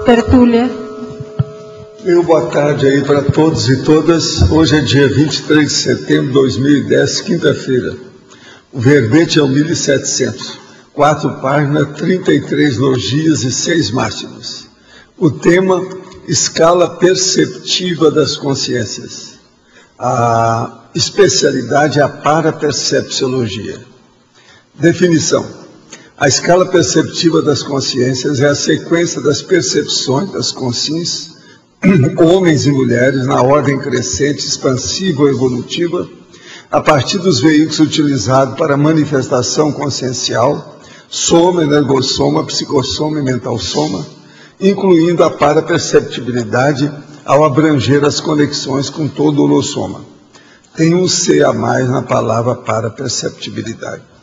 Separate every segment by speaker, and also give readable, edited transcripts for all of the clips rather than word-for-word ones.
Speaker 1: tertúlia.
Speaker 2: Boa tarde aí para todos e todas. Hoje é dia 23 de setembro de 2010, quinta-feira. O verbete é o 1700, 4 páginas, 33 logias e 6 máximas. O tema, escala perceptiva das consciências. A especialidade é a parapercepciologia. Definição. A escala perceptiva das consciências é a sequência das percepções das consciências, homens e mulheres, na ordem crescente, expansiva ou evolutiva, a partir dos veículos utilizados para manifestação consciencial, soma, energossoma, psicossoma e mentalsoma, incluindo a paraperceptibilidade ao abranger as conexões com todo o holossoma. Tem um C a mais na palavra paraperceptibilidade.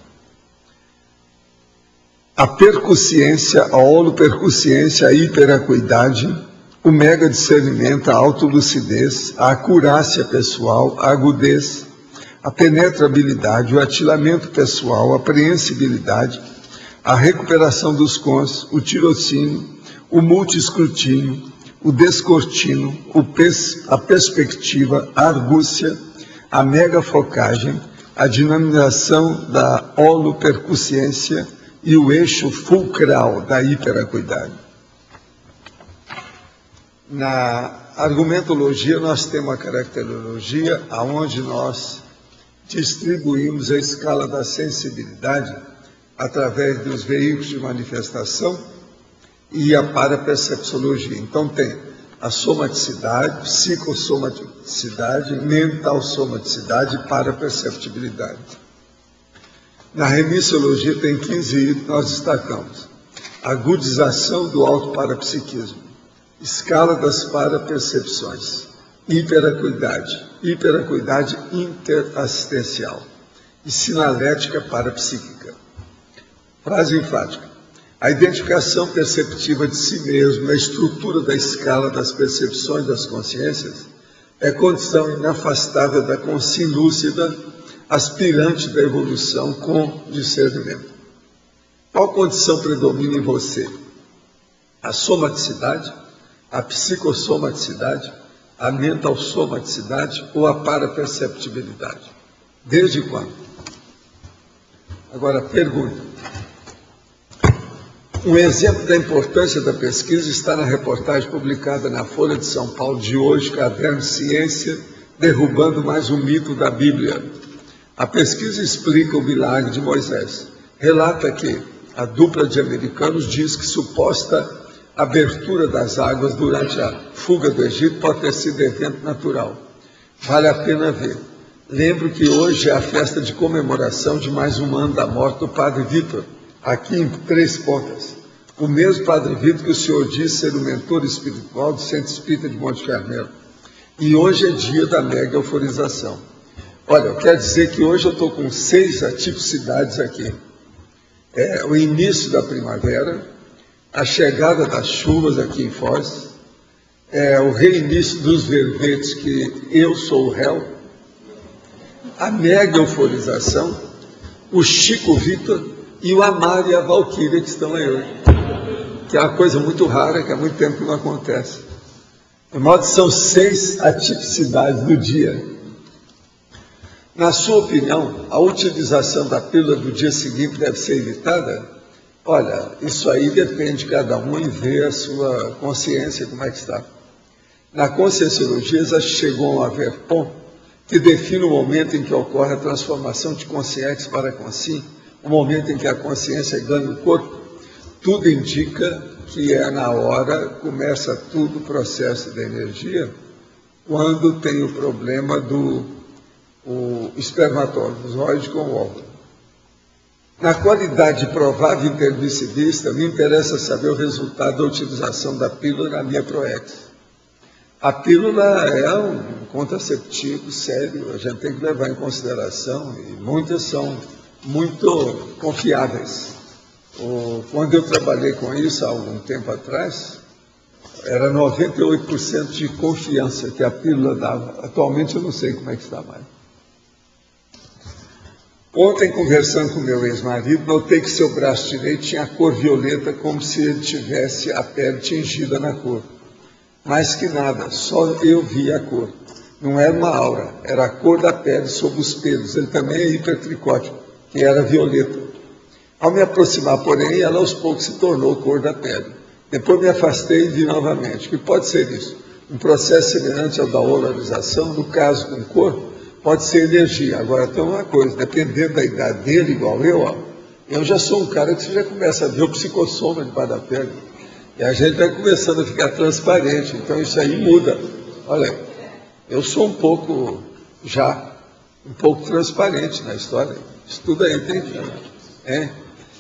Speaker 2: A percussiência, a holopercussiência, a hiperacuidade, o mega discernimento, a autolucidez, a acurácia pessoal, a agudez, a penetrabilidade, o atilamento pessoal, a apreensibilidade, a recuperação dos cons, o tirocínio, o multiescrutínio, o descortino, a perspectiva, a argúcia, a megafocagem, a dinamização da holopercussiência e o eixo fulcral da hiperacuidade. Na argumentologia, nós temos a caracterologia, onde nós distribuímos a escala da sensibilidade através dos veículos de manifestação e a parapercepciologia. Então, tem a somaticidade, psicossomaticidade, mentalsomaticidade e paraperceptibilidade. Na remissiologia, tem 15 itens, nós destacamos agudização do autoparapsiquismo, escala das parapercepções, hiperacuidade interassistencial e sinalética parapsíquica. Frase enfática. A identificação perceptiva de si mesmo na estrutura da escala das percepções das consciências é condição inafastável da consciência lúcida, aspirante da evolução com discernimento. Qual condição predomina em você? A somaticidade, a psicossomaticidade, a mentalsomaticidade ou a paraperceptibilidade? Desde quando? Agora, pergunta. Um exemplo da importância da pesquisa está na reportagem publicada na Folha de São Paulo de hoje, Caderno de Ciência, derrubando mais um mito da Bíblia. A pesquisa explica o milagre de Moisés. Relata que a dupla de americanos diz que suposta abertura das águas durante a fuga do Egito pode ter sido evento natural. Vale a pena ver. Lembro que hoje é a festa de comemoração de mais um ano da morte do Padre Vitor, aqui em Três Pontas. O mesmo Padre Vitor que o senhor disse ser o mentor espiritual do Centro Espírita de Monte Carmelo. E hoje é dia da mega euforização. Olha, eu quero dizer que hoje eu estou com 6 atipicidades aqui. É o início da primavera, a chegada das chuvas aqui em Foz, é o reinício dos verbetes, que eu sou o réu, a mega euforização, o Chico Vitor e o Amaro e a Valquíria que estão aí hoje, que é uma coisa muito rara, que há muito tempo que não acontece. De modo que são 6 atipicidades do dia. Na sua opinião, a utilização da pílula do dia seguinte deve ser evitada? Olha, isso aí depende de cada um e ver a sua consciência, como é que está. Na conscienciologia já chegou a haver ponto que define o momento em que ocorre a transformação de consciência para consciência, o momento em que a consciência ganha o corpo. Tudo indica que é na hora, começa tudo o processo da energia, quando tem o problema do espermatozoide com o óvulo. Na qualidade de provável intermissivista, me interessa saber o resultado da utilização da pílula na minha PROEX. A pílula é um contraceptivo sério, a gente tem que levar em consideração, e muitas são muito confiáveis. Quando eu trabalhei com isso há algum tempo atrás, era 98% de confiança que a pílula dava. Atualmente eu não sei como é que está mais. Ontem, conversando com meu ex-marido, notei que seu braço direito tinha a cor violeta, como se ele tivesse a pele tingida na cor. Mais que nada, só eu via a cor. Não era uma aura, era a cor da pele sob os pelos. Ele também é hipertricótico, que era violeta. Ao me aproximar, porém, ela aos poucos se tornou cor da pele. Depois me afastei e vi novamente. O que pode ser isso? Um processo semelhante ao da olarização, no caso com cor, pode ser energia. Agora tem uma coisa, dependendo da idade dele, igual eu já sou um cara que você já começa a ver o psicossoma debaixo da pele. E a gente vai começando a ficar transparente, então isso aí muda. Olha, eu sou um pouco transparente na história. Isso tudo aí tem.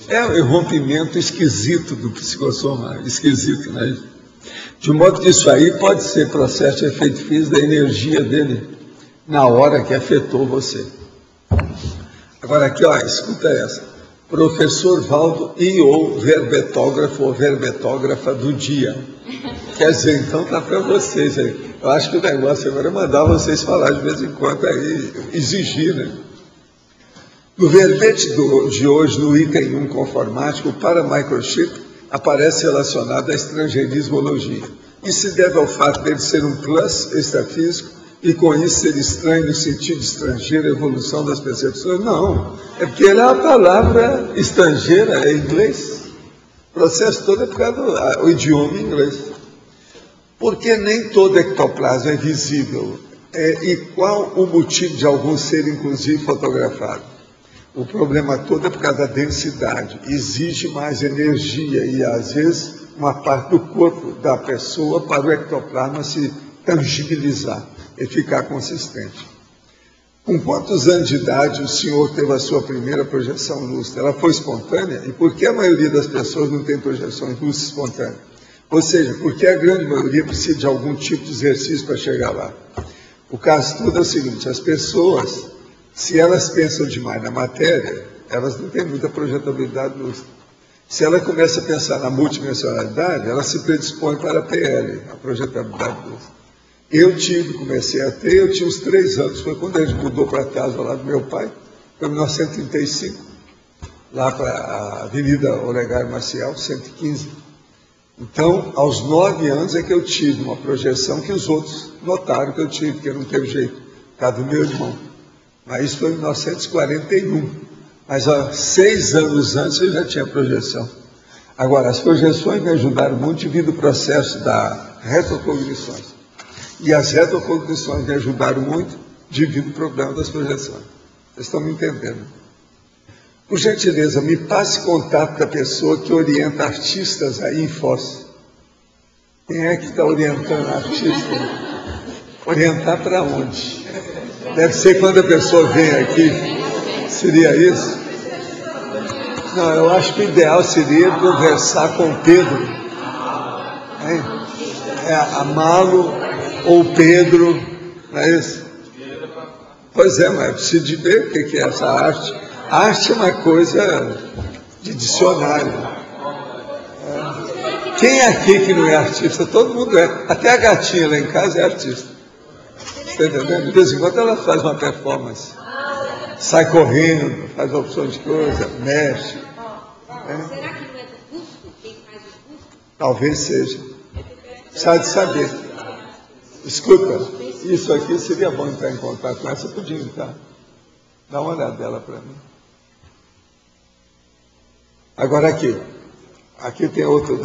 Speaker 2: É um rompimento esquisito do psicossoma, esquisito, né? De modo que isso aí pode ser processo de efeito físico da energia dele na hora que afetou você. Agora aqui, ó, escuta essa. Professor Valdo e ou verbetógrafo ou verbetógrafa do dia. Quer dizer, então tá para vocês aí. Eu acho que o negócio agora é mandar vocês falar de vez em quando aí, exigir, né? No verbete de hoje, no item 1 conformático, o para-microchip aparece relacionado à estrangeirismologia. Isso se deve ao fato dele ser um plus extrafísico e com isso ser estranho no sentido estrangeiro, a evolução das percepções? Não, é porque ele é uma palavra estrangeira, é inglês. O processo todo é por causa do idioma inglês. Porque nem todo ectoplasma é visível. E qual o motivo de algum ser, inclusive, fotografado? O problema todo é por causa da densidade. Exige mais energia e, às vezes, uma parte do corpo da pessoa para o ectoplasma se tangibilizar e ficar consistente. Com quantos anos de idade o senhor teve a sua primeira projeção lúcida? Ela foi espontânea? E por que a maioria das pessoas não tem projeções lúcidas espontâneas? Ou seja, por que a grande maioria precisa de algum tipo de exercício para chegar lá? O caso todo é o seguinte, as pessoas, se elas pensam demais na matéria, elas não têm muita projetabilidade lúcida. Se ela começa a pensar na multidimensionalidade, ela se predispõe para a PL, a projetabilidade lúcida. Comecei a ter, eu tinha uns 3 anos, foi quando a gente mudou para a casa lá do meu pai, foi em 1935, lá para a Avenida Olegário Maciel, 115. Então, aos 9 anos é que eu tive uma projeção que os outros notaram que eu tive, porque não teve jeito, por causa do meu irmão. Mas isso foi em 1941. Mas há 6 anos antes eu já tinha projeção. Agora, as projeções me ajudaram muito devido ao processo da retrocognições. E as retrocognições me ajudaram muito devido ao problema das projeções. Vocês estão me entendendo? Por gentileza, me passe contato da pessoa que orienta artistas aí em Foz. Quem é que está orientando artistas? Orientar para onde? Deve ser quando a pessoa vem aqui. Seria isso? Não, eu acho que o ideal seria conversar com o Pedro. Amá-lo ou Pedro, não é isso? Pois é, mas preciso de ver o que é essa arte. A arte é uma coisa de dicionário. Quem é aqui que não é artista? Todo mundo é. Até a gatinha lá em casa é artista. Está entendendo? De vez em quando ela faz uma performance. Sai correndo, faz opção de coisa, mexe.
Speaker 1: Será que não é do busto? Quem faz o busto?
Speaker 2: Talvez seja. Precisa de saber. Escuta, isso aqui seria bom entrar em contato com essa, podia entrar. Dá uma olhada dela para mim. Agora aqui tem outro,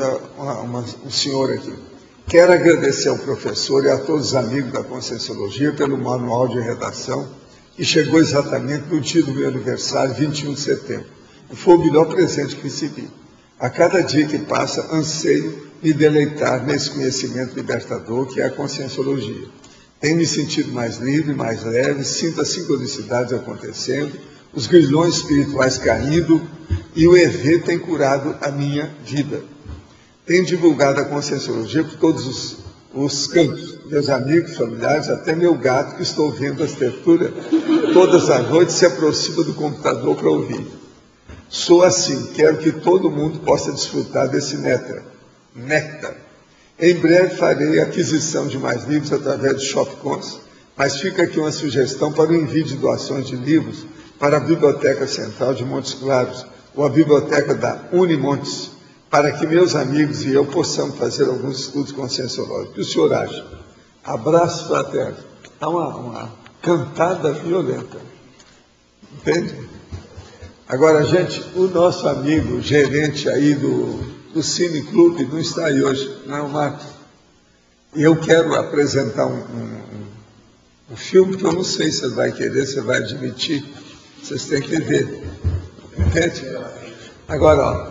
Speaker 2: um senhor aqui. Quero agradecer ao professor e a todos os amigos da Conscienciologia pelo manual de redação, que chegou exatamente no dia do meu aniversário, 21 de setembro. E foi o melhor presente que recebi. A cada dia que passa, anseio me deleitar nesse conhecimento libertador que é a Conscienciologia. Tenho me sentido mais livre, mais leve, sinto as sincronicidades acontecendo, os grilhões espirituais caindo e o EV tem curado a minha vida. Tenho divulgado a Conscienciologia por todos os campos, meus amigos, familiares, até meu gato que estou vendo as terturas todas as noites se aproxima do computador para ouvir. Sou assim, quero que todo mundo possa desfrutar desse néctar. Em breve farei a aquisição de mais livros através do Shopcons, mas fica aqui uma sugestão para o envio de doações de livros para a Biblioteca Central de Montes Claros, ou a Biblioteca da Unimontes, para que meus amigos e eu possamos fazer alguns estudos conscienciológicos. O que o senhor acha? Abraço fraterno. Está uma cantada violenta. Entende? Agora, gente, o nosso amigo, gerente aí do Cine Clube, não está aí hoje, não é o Marcos? E eu quero apresentar um filme que eu não sei se você vai querer, você vai admitir, vocês têm que ver. Entende? Agora, ó,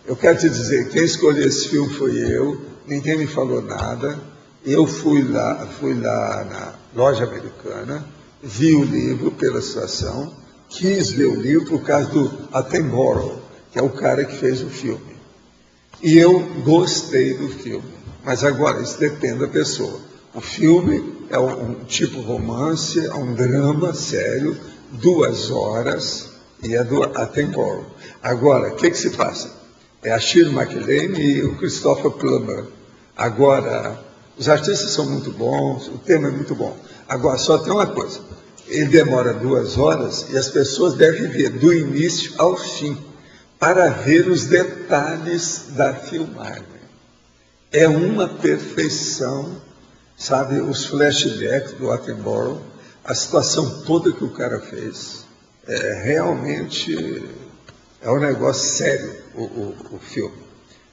Speaker 2: eu quero te dizer, quem escolheu esse filme foi eu, ninguém me falou nada, eu fui lá na loja americana, vi o livro pela situação, quis ver o livro por causa do Attenborough, que é o cara que fez o filme. E eu gostei do filme, mas agora isso depende da pessoa. O filme é um tipo romance, é um drama sério, 2 horas, e é do Attenborough. Agora, o que se passa? É a Shirley MacLaine e o Christopher Plummer. Agora, os artistas são muito bons, o tema é muito bom. Agora, só tem uma coisa, ele demora 2 horas e as pessoas devem ver do início ao fim, para ver os detalhes da filmagem. É uma perfeição, sabe, os flashbacks do Attenborough, a situação toda que o cara fez. Realmente é um negócio sério o filme.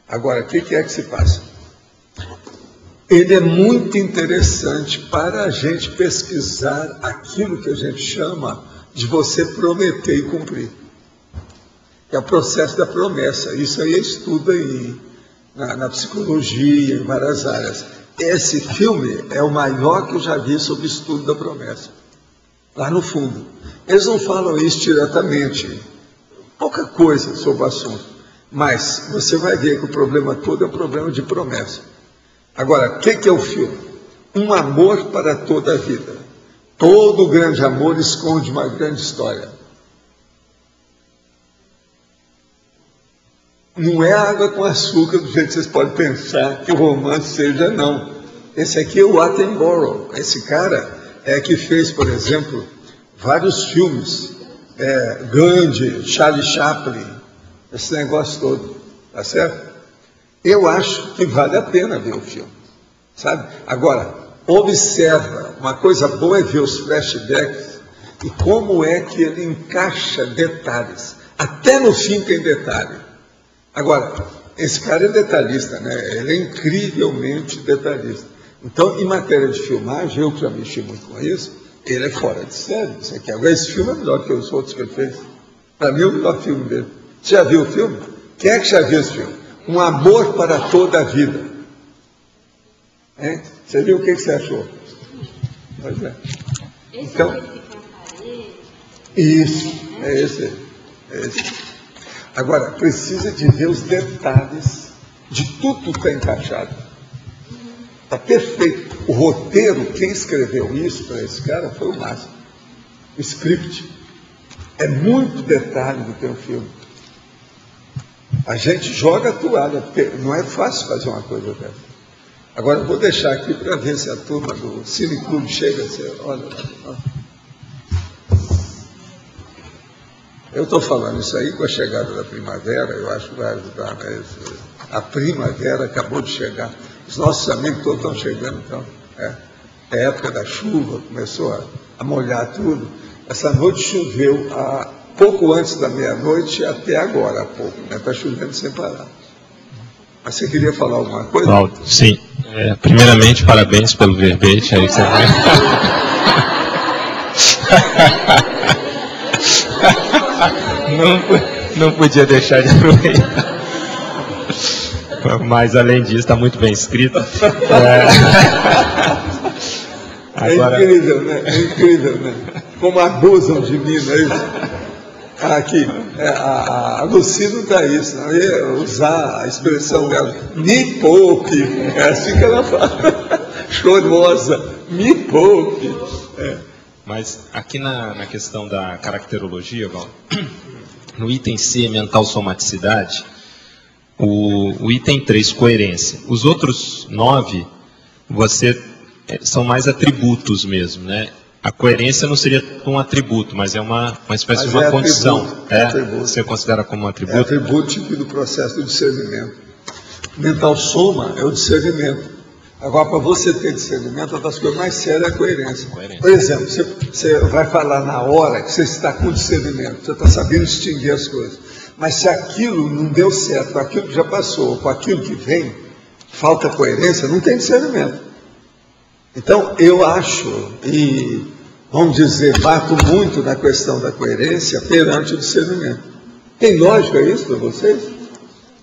Speaker 2: Agora, o que é que se passa? Ele é muito interessante para a gente pesquisar aquilo que a gente chama de você prometer e cumprir. É o processo da promessa. Isso aí estuda na psicologia, em várias áreas. Esse filme é o maior que eu já vi sobre o estudo da promessa. Lá no fundo. Eles não falam isso diretamente. Pouca coisa sobre o assunto. Mas você vai ver que o problema todo é um problema de promessa. Agora, o que é o filme? Um amor para toda a vida. Todo grande amor esconde uma grande história. Não é água com açúcar do jeito que vocês podem pensar que o romance seja, não. Esse aqui é o Attenborough. Esse cara que fez, por exemplo, vários filmes. Gandhi, Charlie Chaplin, esse negócio todo. Tá certo? Eu acho que vale a pena ver o filme, sabe? Agora, observa, uma coisa boa é ver os flashbacks e como é que ele encaixa detalhes. Até no fim tem detalhe. Agora, esse cara é detalhista, né? Ele é incrivelmente detalhista. Então, em matéria de filmagem, eu que já mexi muito com isso, ele é fora de série. Isso aqui. Agora, esse filme é melhor que os outros que ele fez. Para mim, é o melhor filme dele. Você já viu o filme? Quem é que já viu esse filme? Um amor para toda a vida. Você viu o que você achou? Pois é. Então, isso, é esse. Agora, precisa de ver os detalhes de tudo que está encaixado. Está perfeito. O roteiro, quem escreveu isso para esse cara foi o Márcio. O script. É muito detalhe do teu filme. A gente joga a toalha, porque não é fácil fazer uma coisa dessa. Agora eu vou deixar aqui para ver se a turma do Cine Clube chega. Olha. Eu estou falando isso aí com a chegada da primavera, eu acho que vai ajudar, né? A primavera acabou de chegar. Os nossos amigos todos estão chegando, então. É a época da chuva, começou a molhar tudo. Essa noite choveu pouco antes da meia-noite até agora, há pouco, né? Está chovendo sem parar. Mas você queria falar alguma coisa?
Speaker 3: Cláudio, sim. Primeiramente, parabéns pelo verbete aí que você vai. Não podia deixar de aproveitar. Mas, além disso, está muito bem escrito.
Speaker 2: Agora... É incrível, né? É incrível, né? Como abusam de mim, não é isso? Aqui, a Lucy não está isso, não ia usar a expressão dela, me poupe, é assim que ela fala, chorosa, me poupe.
Speaker 3: Mas aqui na questão da caracterologia, Val, no item C, mental somaticidade, o item 3, coerência. Os outros 9, são mais atributos mesmo, né? a coerência não seria um atributo, mas é uma espécie
Speaker 2: Mas
Speaker 3: de uma
Speaker 2: é
Speaker 3: condição.
Speaker 2: atributo,
Speaker 3: É?
Speaker 2: atributo.
Speaker 3: Você considera como um
Speaker 2: É
Speaker 3: atributo?
Speaker 2: atributo típico do processo do discernimento. Mental soma é o discernimento. Agora, para você ter discernimento, uma das coisas mais sérias é a coerência. Por exemplo, você vai falar na hora que você está com discernimento, você está sabendo distinguir as coisas. Mas se aquilo não deu certo, com aquilo que já passou, com aquilo que vem, falta coerência, não tem discernimento. Então, eu acho, e vamos dizer, bato muito na questão da coerência perante o discernimento. Tem lógica isso para vocês?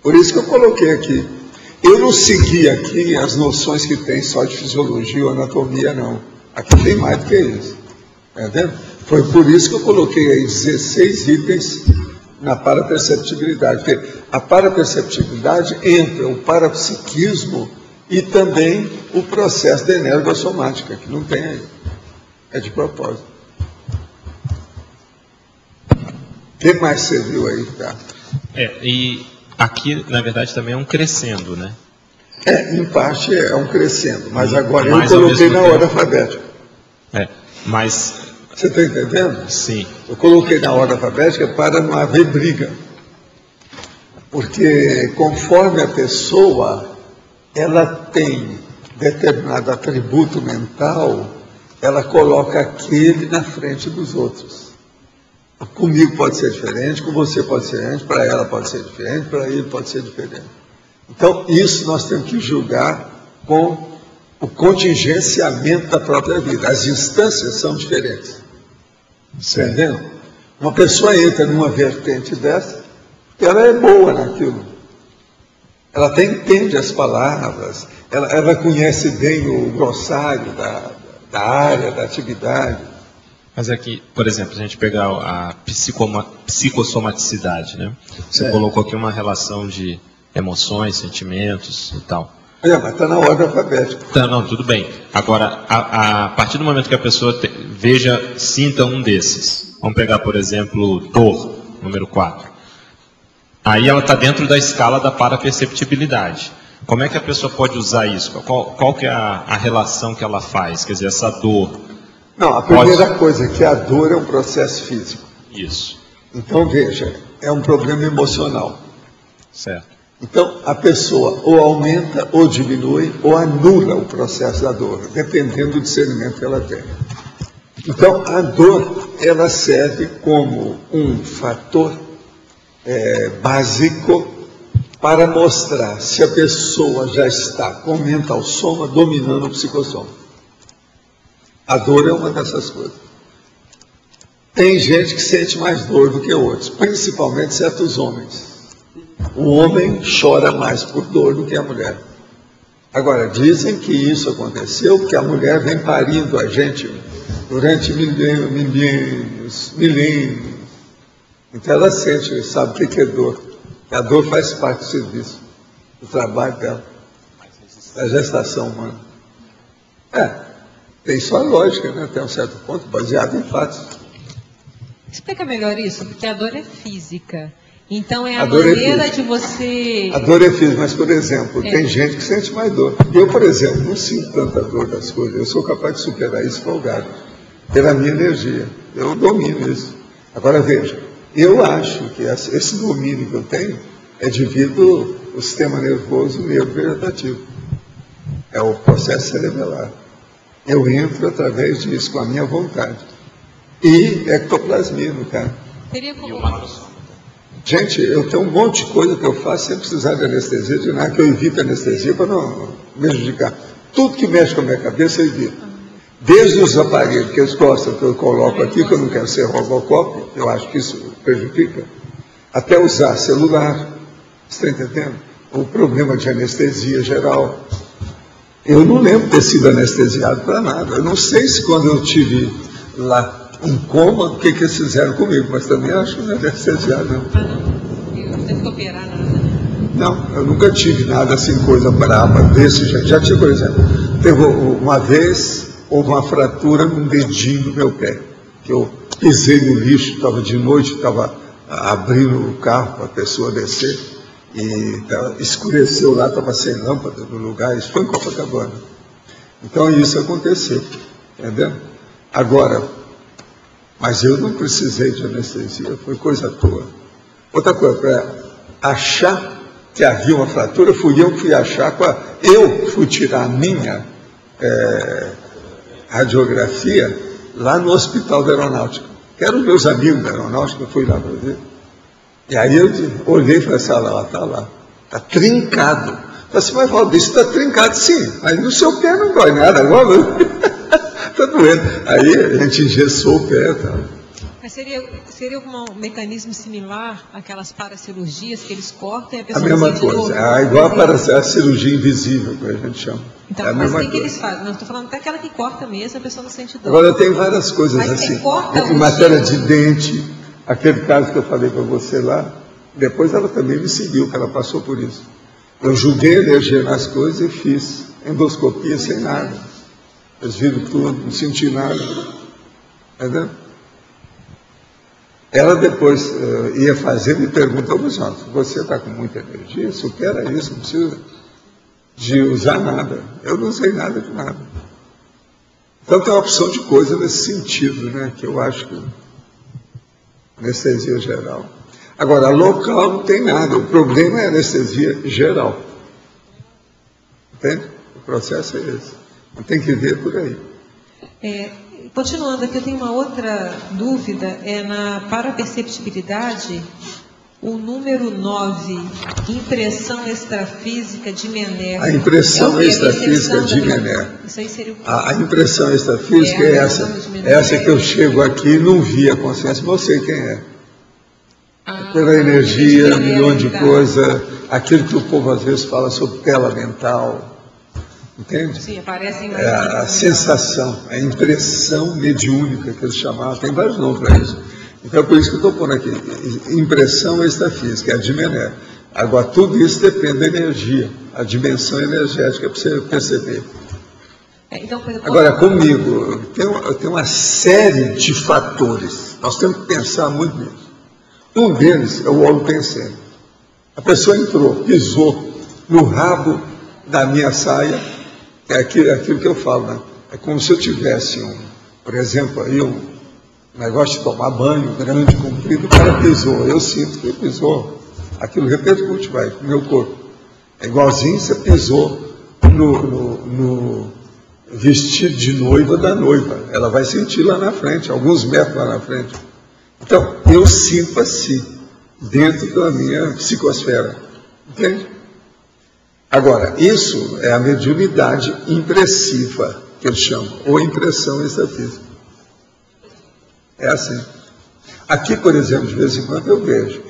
Speaker 2: Por isso que eu coloquei aqui. Eu não segui aqui as noções que tem só de fisiologia ou anatomia, não. Aqui tem mais do que isso. Está vendo? Foi por isso que eu coloquei aí 16 itens na paraperceptibilidade. Porque a paraperceptibilidade entra o parapsiquismo e também o processo da energossomática, que não tem aí. É de propósito. O que mais você viu aí, cara?
Speaker 3: E aqui, na verdade, também é um crescendo, né?
Speaker 2: Em parte é um crescendo, mas agora
Speaker 3: Mas,
Speaker 2: eu
Speaker 3: ao
Speaker 2: coloquei
Speaker 3: mesmo
Speaker 2: na
Speaker 3: tempo-
Speaker 2: ordem alfabética.
Speaker 3: Mas,
Speaker 2: Você está entendendo?
Speaker 3: sim.
Speaker 2: Eu coloquei na ordem alfabética para não haver briga. Porque conforme a pessoa, ela tem determinado atributo mental, ela coloca aquele na frente dos outros. Comigo pode ser diferente, com você pode ser diferente, para ela pode ser diferente, para ele pode ser diferente. Então, isso nós temos que julgar com o contingenciamento da própria vida. As instâncias são diferentes. Entendendo? Uma pessoa entra numa vertente dessa, ela é boa naquilo. Ela até entende as palavras, ela conhece bem o glossário da área, da atividade.
Speaker 3: Mas aqui, por exemplo, se a gente pegar a psicossomaticidade, né? Você colocou aqui uma relação de emoções, sentimentos e tal.
Speaker 2: Mas está na ordem alfabética.
Speaker 3: Tá, não, tudo bem. Agora, a partir do momento que a pessoa sinta um desses, vamos pegar, por exemplo, dor, número 4. Aí ela está dentro da escala da paraperceptibilidade. Como é que a pessoa pode usar isso? Qual que é a relação que ela faz? Quer dizer, essa dor.
Speaker 2: Não, a primeira coisa é que a dor é um processo físico.
Speaker 3: Isso.
Speaker 2: Então, veja, é um problema emocional.
Speaker 3: Certo.
Speaker 2: Então, a pessoa ou aumenta, ou diminui, ou anula o processo da dor, dependendo do discernimento que ela tem. Então, a dor, ela serve como um fator básico para mostrar se a pessoa já está com o mental soma dominando o psicossoma. A dor é uma dessas coisas. Tem gente que sente mais dor do que outros, principalmente certos homens. O homem chora mais por dor do que a mulher. Agora, dizem que isso aconteceu porque a mulher vem parindo a gente durante milênios. Então ela sente, sabe o que é dor. A dor faz parte do serviço, do trabalho dela, da gestação humana. Tem sua lógica, né, até um certo ponto, baseado em fatos.
Speaker 4: Explica melhor isso, porque a dor é física. Então é
Speaker 2: A
Speaker 4: a
Speaker 2: dor é
Speaker 4: maneira
Speaker 2: física.
Speaker 4: de você...
Speaker 2: A dor é física, mas, por exemplo, tem gente que sente mais dor. Eu, por exemplo, não sinto tanta dor das coisas. Eu sou capaz de superar isso folgado, pela minha energia. Eu domino isso. Agora, veja, eu acho que esse domínio que eu tenho é devido ao sistema nervoso neurovegetativo. É o processo cerebelar. Eu entro através disso, com a minha vontade. E ectoplasmia no cara.
Speaker 4: Teria
Speaker 3: E
Speaker 4: como...
Speaker 3: o macrosoma.
Speaker 2: Gente, eu tenho um monte de coisa que eu faço sem precisar de anestesia, de nada, que eu evito anestesia para não me prejudicar. Tudo que mexe com a minha cabeça eu evito. Desde os aparelhos que eles gostam, que eu coloco aqui, que eu não quero ser Robocop, eu acho que isso prejudica, até usar celular, você está entendendo? O problema de anestesia geral. Eu não lembro de ter sido anestesiado para nada. Eu não sei se quando eu tive lá em coma, o que eles fizeram comigo, mas também acho que não é anestesiado, não.
Speaker 4: Não teve que operar nada.
Speaker 2: Não, eu nunca tive nada assim, coisa brava desse jeito. Já tive, por exemplo, teve uma vez, houve uma fratura num dedinho do meu pé, que eu pisei no lixo, estava de noite, estava abrindo o carro para a pessoa descer, e escureceu lá, estava sem lâmpada no lugar, isso foi em Copacabana. Então isso aconteceu, entendeu? Agora, mas eu não precisei de anestesia, foi coisa à toa. Outra coisa, para achar que havia uma fratura, fui eu que fui achar, eu fui tirar a minha radiografia lá no Hospital da Aeronáutica, que eram meus amigos da Aeronáutica, eu fui lá para ver. E aí eu olhei e falei assim, ela está lá, está trincado. Eu falei assim, mas Valdir, isso está trincado? Sim, mas no seu pé não dói nada agora. Está doendo. Aí a gente engessou o pé. Tá?
Speaker 4: Mas seria um mecanismo similar àquelas paracirurgias que eles cortam e a
Speaker 2: A
Speaker 4: pessoa
Speaker 2: mesma
Speaker 4: não sente
Speaker 2: coisa,
Speaker 4: dor?
Speaker 2: igual a cirurgia invisível, que a gente chama.
Speaker 4: Então,
Speaker 2: é a
Speaker 4: mas
Speaker 2: mesma
Speaker 4: o que
Speaker 2: coisa.
Speaker 4: eles fazem? Não, estou falando até aquela que corta mesmo, a pessoa não sente dor.
Speaker 2: Agora tem várias coisas
Speaker 4: Mas
Speaker 2: assim.
Speaker 4: corta
Speaker 2: Em
Speaker 4: o
Speaker 2: matéria
Speaker 4: tipo.
Speaker 2: de dente, aquele caso que eu falei para você lá, depois ela também me seguiu, que ela passou por isso. Eu julguei energia nas coisas e fiz endoscopia sem nada. Eles viram tudo, não senti nada. Entendeu? Ela depois ia fazendo e perguntou, mas você está com muita energia? Supera isso, não precisa de usar nada. Eu não usei nada de nada. Então tem uma opção de coisa nesse sentido, né? Que eu acho que anestesia geral. Agora, local não tem nada. O problema é a anestesia geral. Entende? O processo é esse. Não tem que ver por aí.
Speaker 4: Continuando aqui, eu tenho uma outra dúvida, na paraperceptibilidade, o número 9, impressão extrafísica de Mené.
Speaker 2: A impressão extrafísica de Mené.
Speaker 4: Isso aí seria o quê?
Speaker 2: A impressão extrafísica é essa. Essa que eu chego aqui e não vi a consciência, mas eu sei quem é. Pela energia, um milhão de coisas, aquilo que o povo às vezes fala sobre tela mental. Entende?
Speaker 4: Sim, aparecem
Speaker 2: A sensação, a impressão mediúnica que eles chamavam, tem vários nomes para isso. Então é por isso que eu estou pondo aqui, impressão extrafísica, é a de Mené. Agora, tudo isso depende da energia, a dimensão energética para você perceber.
Speaker 4: Então, por exemplo,
Speaker 2: Agora, comigo, eu tenho uma série de fatores, nós temos que pensar muito nisso. Um deles é o holopensene. A pessoa entrou, pisou no rabo da minha saia, é aquilo que eu falo, né? É como se eu tivesse, por exemplo, aí um negócio de tomar banho grande, comprido, o cara pisou, eu sinto que ele pisou, aquilo repercute, vai, no meu corpo. É igualzinho você pisou no vestido de noiva da noiva, ela vai sentir lá na frente, alguns metros lá na frente. Então, eu sinto assim, dentro da minha psicosfera, entende? Agora, isso é a mediunidade impressiva, que eles chamam, ou impressão extrafísica. É assim. Aqui, por exemplo, de vez em quando eu vejo,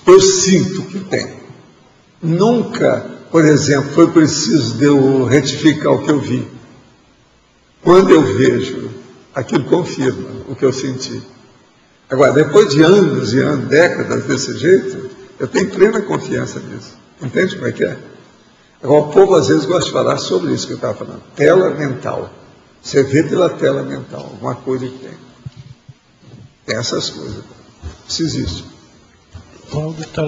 Speaker 2: eu sinto que tem. Nunca, por exemplo, foi preciso de eu retificar o que eu vi. Quando eu vejo, aquilo confirma o que eu senti. Agora, depois de anos e anos, décadas desse jeito, eu tenho plena confiança nisso. Entende como é que é? Agora, o povo às vezes gosta de falar sobre isso que eu estava falando. Tela mental. Você vê pela tela mental alguma coisa que tem. Tem essas coisas. Isso existe.
Speaker 5: Paulo está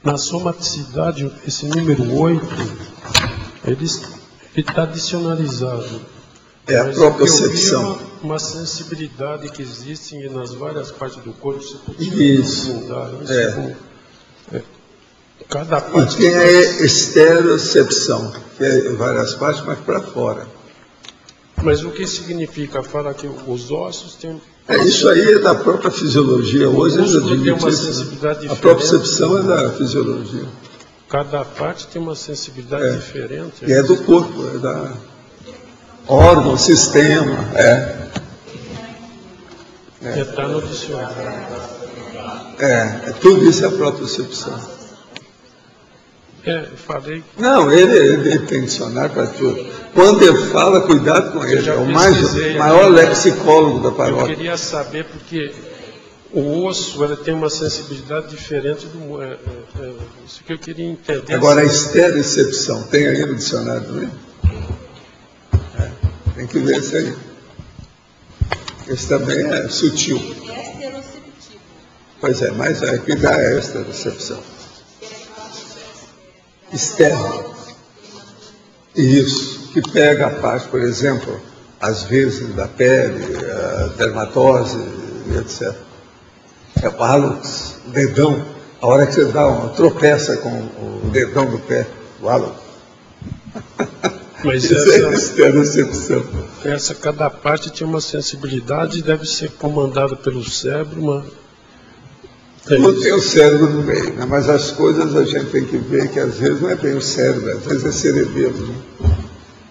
Speaker 5: na somaticidade, esse número 8, ele está adicionalizado.
Speaker 2: É a
Speaker 5: Mas
Speaker 2: propriocepção.
Speaker 5: eu vi uma sensibilidade que existe nas várias partes do corpo. Você
Speaker 2: Isso.
Speaker 5: mudar cada
Speaker 2: E
Speaker 5: parte.
Speaker 2: tem a estereocepção, que é em várias partes, mas para fora.
Speaker 5: Mas o que significa? Fala que os ossos têm.
Speaker 2: Isso aí é da própria fisiologia. Hoje eles
Speaker 5: músculo tem
Speaker 2: admitem
Speaker 5: uma
Speaker 2: isso.
Speaker 5: sensibilidade
Speaker 2: A
Speaker 5: diferente.
Speaker 2: propriocepção é da fisiologia.
Speaker 5: Cada parte tem uma sensibilidade diferente.
Speaker 2: E é do corpo, é da órgão, sistema.
Speaker 5: Está no dicionário.
Speaker 2: Tudo isso é a propriocepção.
Speaker 5: Falei.
Speaker 2: Não, ele tem dicionário para tudo. Quando ele fala, cuidado com ele.
Speaker 5: já
Speaker 2: É o
Speaker 5: pesquisei
Speaker 2: maior
Speaker 5: aqui.
Speaker 2: lexicólogo da
Speaker 5: Eu
Speaker 2: paróquia.
Speaker 5: queria saber porque o osso ele tem uma sensibilidade diferente do. Isso que eu queria entender.
Speaker 2: Agora, a estereocepção, tem aí no dicionário também? Tem que ver isso aí. Esse também é sutil.
Speaker 1: Estereoceptivo.
Speaker 2: Pois é, mas é que dá a estereocepção. Externo. Isso, que pega a parte, por exemplo, as vezes da pele, a dermatose, etc. É o hálux, o dedão. A hora que você tropeça com o dedão do pé, o hálux.
Speaker 5: Mas
Speaker 2: Isso é a decepção.
Speaker 5: cada parte tinha uma sensibilidade e deve ser comandada pelo cérebro,
Speaker 2: Não tem o cérebro no meio, né? Mas as coisas a gente tem que ver que às vezes não é bem o cérebro, às vezes é cerebelo, né?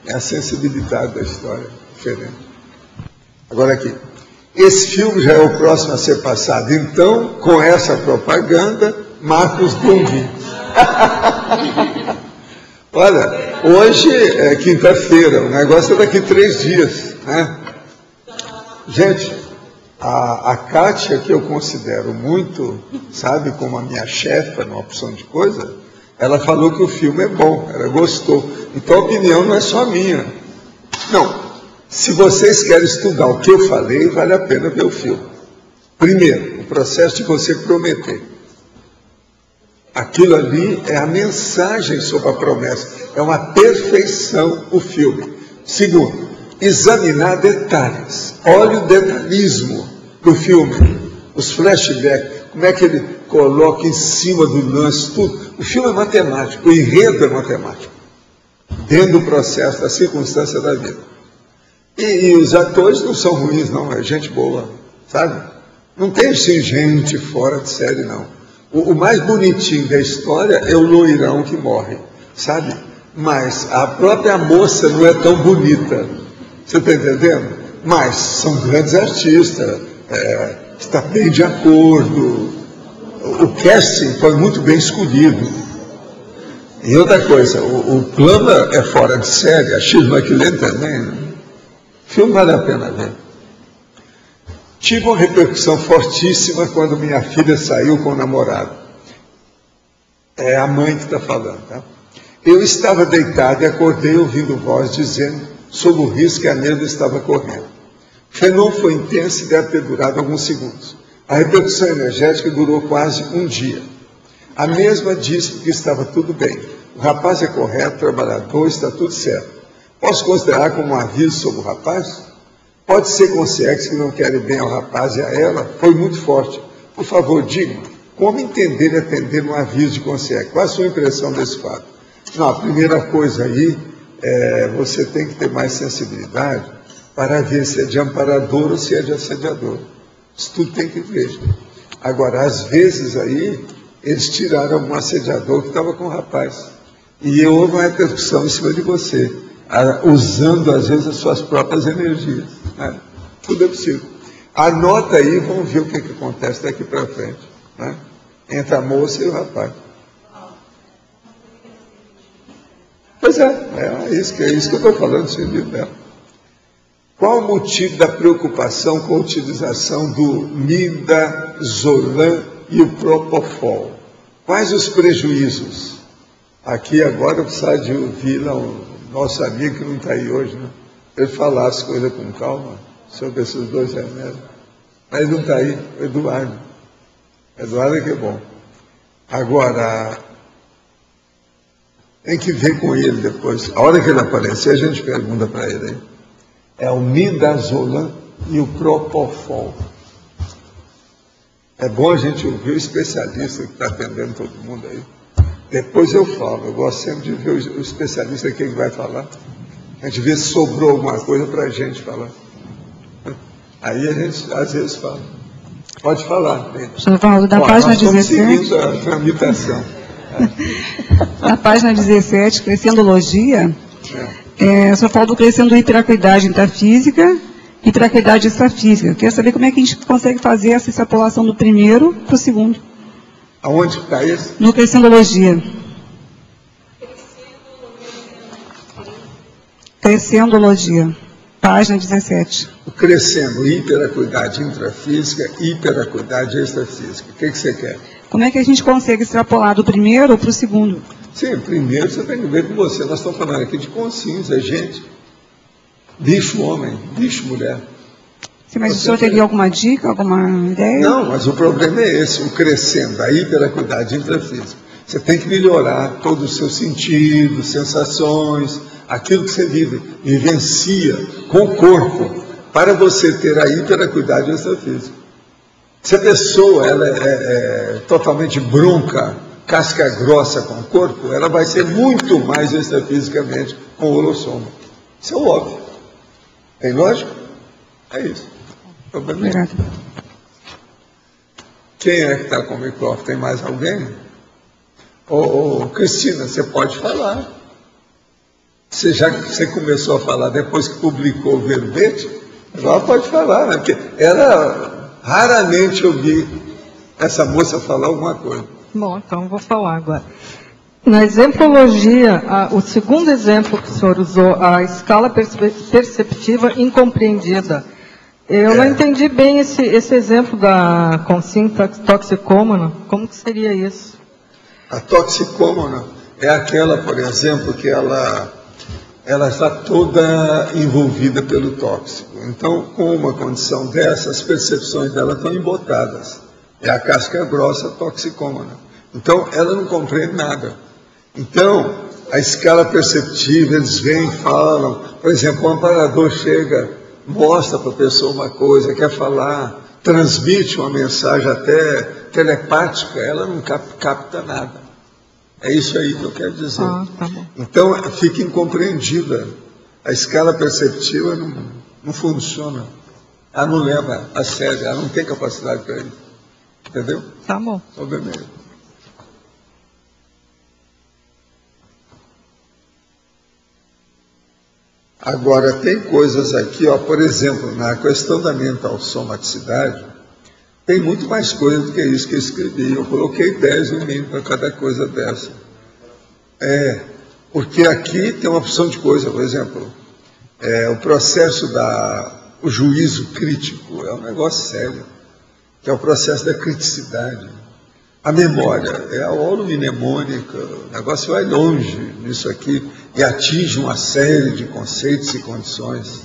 Speaker 2: É a sensibilidade da história, diferente. Agora aqui, esse filme já é o próximo a ser passado, então, com essa propaganda, Marcos Dumbi. Olha, hoje é quinta-feira, o negócio é daqui 3 dias, né? Gente, a Kátia, que eu considero muito, sabe, como a minha chefa numa opção de coisa, ela falou que o filme é bom, ela gostou. Então a opinião não é só minha. Não, se vocês querem estudar o que eu falei, vale a pena ver o filme. Primeiro, o processo de você prometer. Aquilo ali é a mensagem sobre a promessa. É uma perfeição o filme. Segundo, examinar detalhes. Olha o detalhismo do filme. Os flashbacks. Como é que ele coloca em cima do lance, tudo. O filme é matemático. O enredo é matemático. Dentro do processo, da circunstância da vida. E os atores não são ruins, não. É gente boa, sabe? Não tem assim, gente fora de série, não. O mais bonitinho da história é o loirão que morre, sabe? Mas a própria moça não é tão bonita. Você está entendendo? Mas são grandes artistas, está bem de acordo. O casting foi muito bem escolhido. E outra coisa, o Plummer é fora de série, a Shirley MacLaine também. Né? O filme vale a pena ver. Tive uma repercussão fortíssima quando minha filha saiu com o namorado. É a mãe que está falando, tá? Eu estava deitado e acordei ouvindo voz dizendo sobre o risco que a Neda estava correndo. O fenômeno foi intenso e deve ter durado alguns segundos. A repercussão energética durou quase um dia. A mesma disse que estava tudo bem. O rapaz é correto, trabalhador, está tudo certo. Posso considerar como um aviso sobre o rapaz? Pode ser consciência que não querem bem ao rapaz e a ela? Foi muito forte. Por favor, diga como entender e atender um aviso de consciência. Qual a sua impressão desse fato? Não, a primeira coisa aí é você tem que ter mais sensibilidade para ver se é de amparador ou se é de assediador. Isso tudo tem que ver. Agora, às vezes aí, eles tiraram um assediador que estava com o rapaz. E houve uma repercussão em cima de você, usando, às vezes, as suas próprias energias. Né? Tudo é possível. Anota aí, vamos ver o que acontece daqui para frente. Né? Entre a moça e o rapaz. Pois é isso que eu estou falando, seu livro. Qual o motivo da preocupação com a utilização do midazolam e o propofol? Quais os prejuízos? Aqui agora eu preciso de ouvir lá o nosso amigo que não está aí hoje, né? Ele falar as coisas com calma sobre esses 2 remédios. Mas ele não está aí, o Eduardo. Eduardo é que é bom. Agora, tem que ver com ele depois. A hora que ele aparecer, a gente pergunta para ele aí. É o midazolam e o propofol. É bom a gente ouvir o especialista que está atendendo todo mundo aí. Depois eu falo. Eu gosto sempre de ver o especialista quem vai falar. A gente vê se sobrou alguma coisa para a gente falar. Aí a gente às vezes fala. Pode falar.
Speaker 6: Senhor Paulo, da página 17.
Speaker 2: A tramitação.
Speaker 6: Na página 17, Crescendologia, o senhor falou do crescendo hiperacuidade intrafísica e hiperacuidade extrafísica. Eu quero saber como é que a gente consegue fazer essa extrapolação do primeiro para o segundo.
Speaker 2: Aonde está esse?
Speaker 6: No Crescendologia. Crescendologia, página 17.
Speaker 2: O crescendo, hiperacuidade intrafísica e hiperacuidade extrafísica. O que você quer?
Speaker 6: Como é que a gente consegue extrapolar do primeiro para o segundo?
Speaker 2: Sim, primeiro você tem que ver com você. Nós estamos falando aqui de consciência, gente. Bicho homem, bicho mulher.
Speaker 6: Sim, mas o senhor teria alguma dica, alguma ideia?
Speaker 2: Não, mas o problema é esse, o crescendo, a hiperacuidade intrafísica. Você tem que melhorar todos os seus sentidos, sensações, aquilo que você vivencia com o corpo, para você ter a hiperacuidade extrafísica. Se a pessoa ela é totalmente bronca, casca grossa com o corpo, ela vai ser muito mais extrafisicamente com o holossoma. Isso é óbvio. Tem lógica? É isso.
Speaker 6: Obrigada.
Speaker 2: Quem é que está com o microfone? Tem mais alguém? Ô, Cristina, você pode falar. Você começou a falar depois que publicou o verbete, agora pode falar, né? Porque raramente eu vi essa moça falar alguma coisa.
Speaker 7: Bom, então eu vou falar agora. Na exemplologia, o segundo exemplo que o senhor usou, a escala perceptiva incompreendida. Eu não entendi bem esse exemplo da consciência toxicômana. Como que seria isso?
Speaker 2: A toxicômana é aquela, por exemplo, que ela está toda envolvida pelo tóxico. Então, com uma condição dessa, as percepções dela estão embotadas. É a casca grossa toxicômana. Então, ela não compreende nada. Então, a escala perceptiva, eles vêm, falam. Por exemplo, o amparador chega, mostra para a pessoa uma coisa, quer falar, transmite uma mensagem até telepática, ela não capta nada. É isso aí que eu quero dizer.
Speaker 7: Tá bom.
Speaker 2: Então, fica incompreendida. A escala perceptiva não funciona. Ela não leva a sério, ela não tem capacidade para isso. Entendeu?
Speaker 7: Tá bom.
Speaker 2: Obviamente. Agora, tem coisas aqui, por exemplo, na questão da mental somaticidade, tem muito mais coisa do que isso que eu escrevi. Eu coloquei 10 no mínimo para cada coisa dessa. Porque aqui tem uma opção de coisa, por exemplo, o processo o juízo crítico é um negócio sério, que é o processo da criticidade. A memória é a holomnemônica, o negócio vai longe nisso aqui e atinge uma série de conceitos e condições.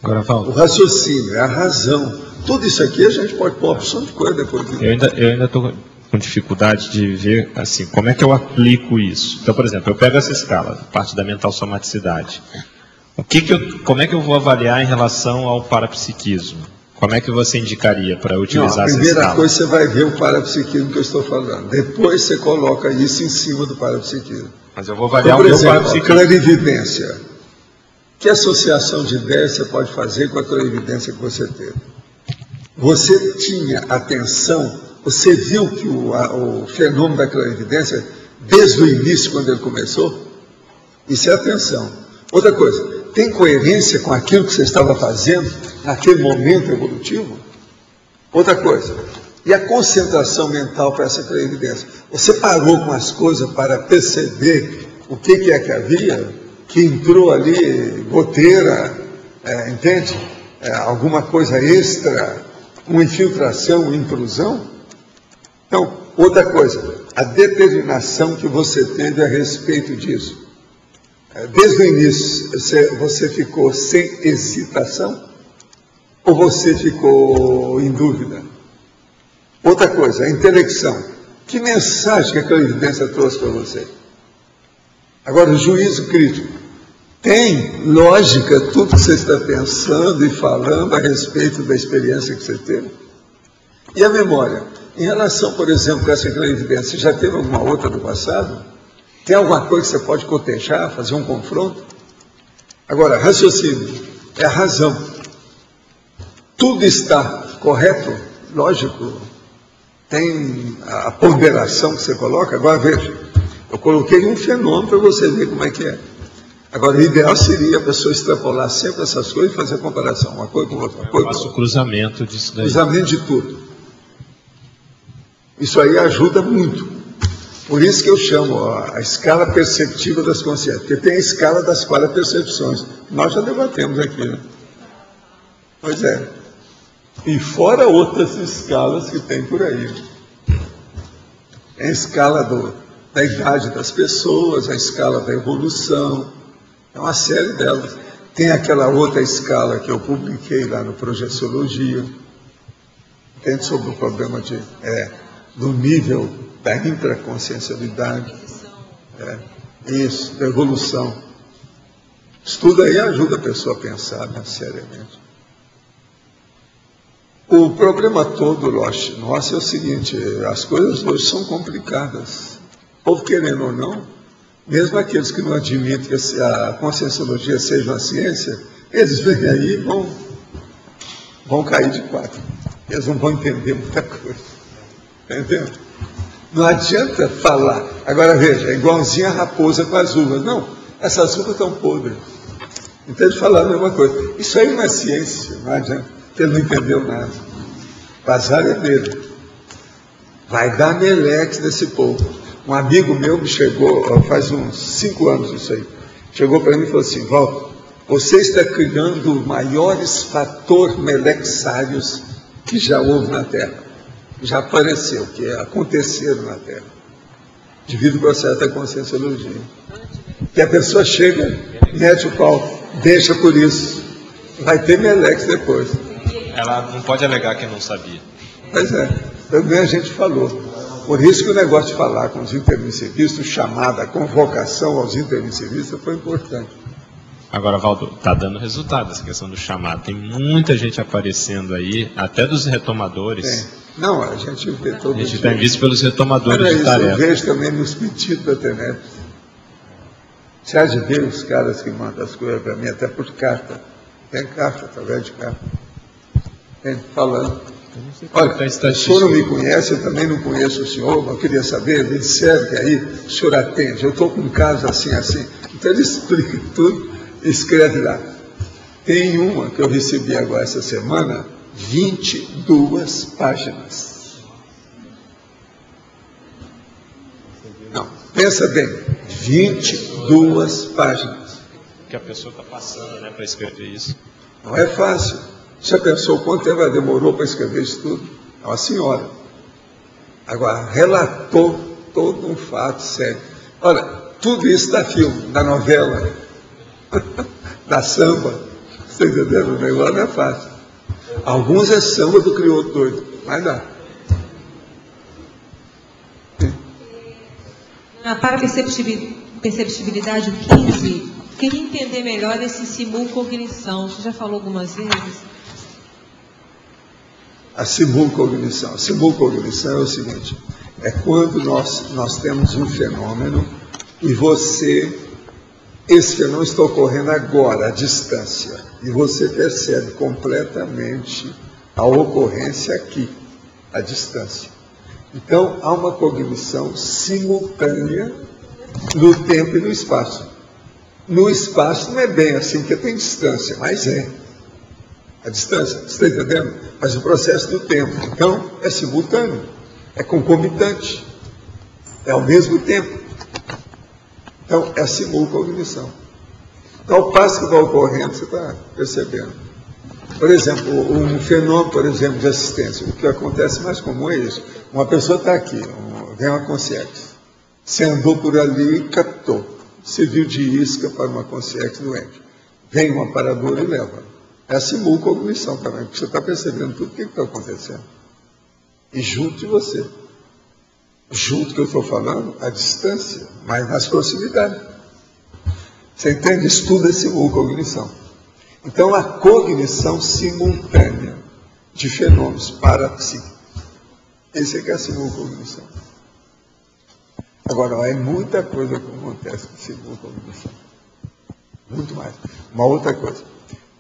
Speaker 3: Agora, Valdo,
Speaker 2: O raciocínio é a razão. Tudo isso aqui a gente pode pôr uma opção de coisa depois.
Speaker 3: eu ainda estou com dificuldade de ver assim, como é que eu aplico isso. Então, por exemplo, eu pego essa escala, parte da mental somaticidade. Como é que eu vou avaliar em relação ao parapsiquismo? Como é que você indicaria para utilizar essa escala?
Speaker 2: A primeira coisa, você vai ver o parapsiquismo que eu estou falando. Depois você coloca isso em cima do parapsiquismo.
Speaker 3: Mas eu vou avaliar
Speaker 2: Por
Speaker 3: o meu
Speaker 2: exemplo, a
Speaker 3: parapsiquismo.
Speaker 2: clarividência. Que associação de ideias você pode fazer com a clarividência que você teve? Você tinha atenção, você viu que o fenômeno da clarividência, desde o início, quando ele começou? Isso é atenção. Outra coisa, tem coerência com aquilo que você estava fazendo naquele momento evolutivo? Outra coisa, e a concentração mental para essa clarividência? Você parou com as coisas para perceber o que é que havia, que entrou ali, goteira, entende? Alguma coisa extra, uma infiltração, uma intrusão? Então, outra coisa, a determinação que você teve a respeito disso. Desde o início, você ficou sem hesitação? Ou você ficou em dúvida? Outra coisa, a intelecção. Que mensagem que a clarividência trouxe para você? Agora, o juízo crítico. Tem lógica tudo que você está pensando e falando a respeito da experiência que você teve? E a memória? Em relação, por exemplo, com essa clarividência, você já teve alguma outra do passado? Tem alguma coisa que você pode cotejar, fazer um confronto? Agora, raciocínio é a razão. Tudo está correto? Lógico. Tem a ponderação que você coloca. Agora, veja, eu coloquei um fenômeno para você ver como é que é. Agora, o ideal seria a pessoa extrapolar sempre essas coisas e fazer a comparação, uma coisa com outra.
Speaker 3: Eu faço o cruzamento disso daí.
Speaker 2: Cruzamento de tudo. Isso aí ajuda muito. Por isso que eu chamo a escala perceptiva das consciências, porque tem a escala das 4 percepções. Nós já debatemos aqui, né? Pois é. E fora outras escalas que tem por aí. Tem a escala da idade das pessoas, a escala da evolução, é uma série delas. Tem aquela outra escala que eu publiquei lá no Projeciologia, tem sobre o problema do nível da intraconsciencialidade, isso, da evolução. Estudo aí ajuda a pessoa a pensar, né, seriamente. O problema todo, nosso, é o seguinte: as coisas hoje são complicadas. O povo, querendo ou não, mesmo aqueles que não admitem que a conscienciologia seja uma ciência, eles vêm aí e vão cair de quatro. Eles não vão entender muita coisa. Entendeu? Não adianta falar. Agora veja, é igualzinho a raposa com as uvas. Não, essas uvas estão podres. Então eles falaram a mesma coisa. Isso aí não é ciência, não adianta, porque ele não entendeu nada. O azar é dele. Vai dar meleques desse povo. Um amigo meu me chegou, faz uns 5 anos isso aí, chegou para mim e falou assim: Walter, você está criando maiores fatores melexários que já houve na Terra. Já apareceu, que aconteceram na Terra. Devido ao processo da conscienciologia. Que a pessoa chega, mete o pau, deixa por isso. Vai ter melex depois.
Speaker 3: Ela não pode alegar que não sabia.
Speaker 2: Pois é, também a gente falou. Por isso que o negócio de falar com os intermissivistas, chamada, a convocação aos intermissivistas foi importante.
Speaker 3: Agora, Valdo, está dando resultado essa questão do chamado. Tem muita gente aparecendo aí, até dos retomadores.
Speaker 2: Não, a gente vê todo dia.
Speaker 3: A gente tem visto pelos retomadores
Speaker 2: de
Speaker 3: tarefa.
Speaker 2: Eu vejo também nos pedidos da TENEP. Você há de ver os caras que mandam as coisas para mim, até por carta. Tem carta, através de carta. Tem falando. Olha, o senhor não me conhece, eu também não conheço o senhor, mas eu queria saber, ele disseram que aí o senhor atende, eu estou com um caso assim, assim. Então ele explica tudo e escreve lá. Tem uma que eu recebi agora essa semana, 22 páginas. Não, pensa bem, 22 páginas.
Speaker 3: Que a pessoa está passando, né, para escrever isso.
Speaker 2: Não é fácil. Já pensou quanto tempo ela demorou para escrever isso tudo? É uma senhora. Agora, relatou todo um fato sério. Olha, tudo isso da filme, da novela, da samba. Você entendeu? O negócio não é fácil. Alguns é samba do crioulo doido, mas dá.
Speaker 4: Para a perceptibilidade 15, queria entender melhor esse simulcognição. Você já falou algumas vezes?
Speaker 2: A simulcognição. A simulcognição é o seguinte: é quando nós temos um fenômeno e esse fenômeno está ocorrendo agora, à distância, e você percebe completamente a ocorrência aqui, à distância. Então, há uma cognição simultânea no tempo e no espaço. No espaço não é bem assim, porque tem distância, mas é. A distância, você está entendendo? Mas o processo do tempo, então, é simultâneo, é concomitante, é ao mesmo tempo. Então, é a simulcognição. Então, ao passo que vai ocorrendo, você está percebendo. Por exemplo, um fenômeno, por exemplo, de assistência, o que acontece mais comum é isso. Uma pessoa está aqui, vem uma consciência. Você andou por ali e captou. Você viu de isca para uma consciência doente. Vem uma paradora e leva. É a simulcognição também, porque você está percebendo tudo o que está acontecendo. E junto de você. Junto que eu estou falando, a distância, mas nas proximidades. Você entende? Isso tudo é simulcognição. Então, a cognição simultânea de fenômenos parapsíquicos. Esse é que é a simulcognição. Agora, é muita coisa que acontece com simulcognição. Muito mais. Uma outra coisa.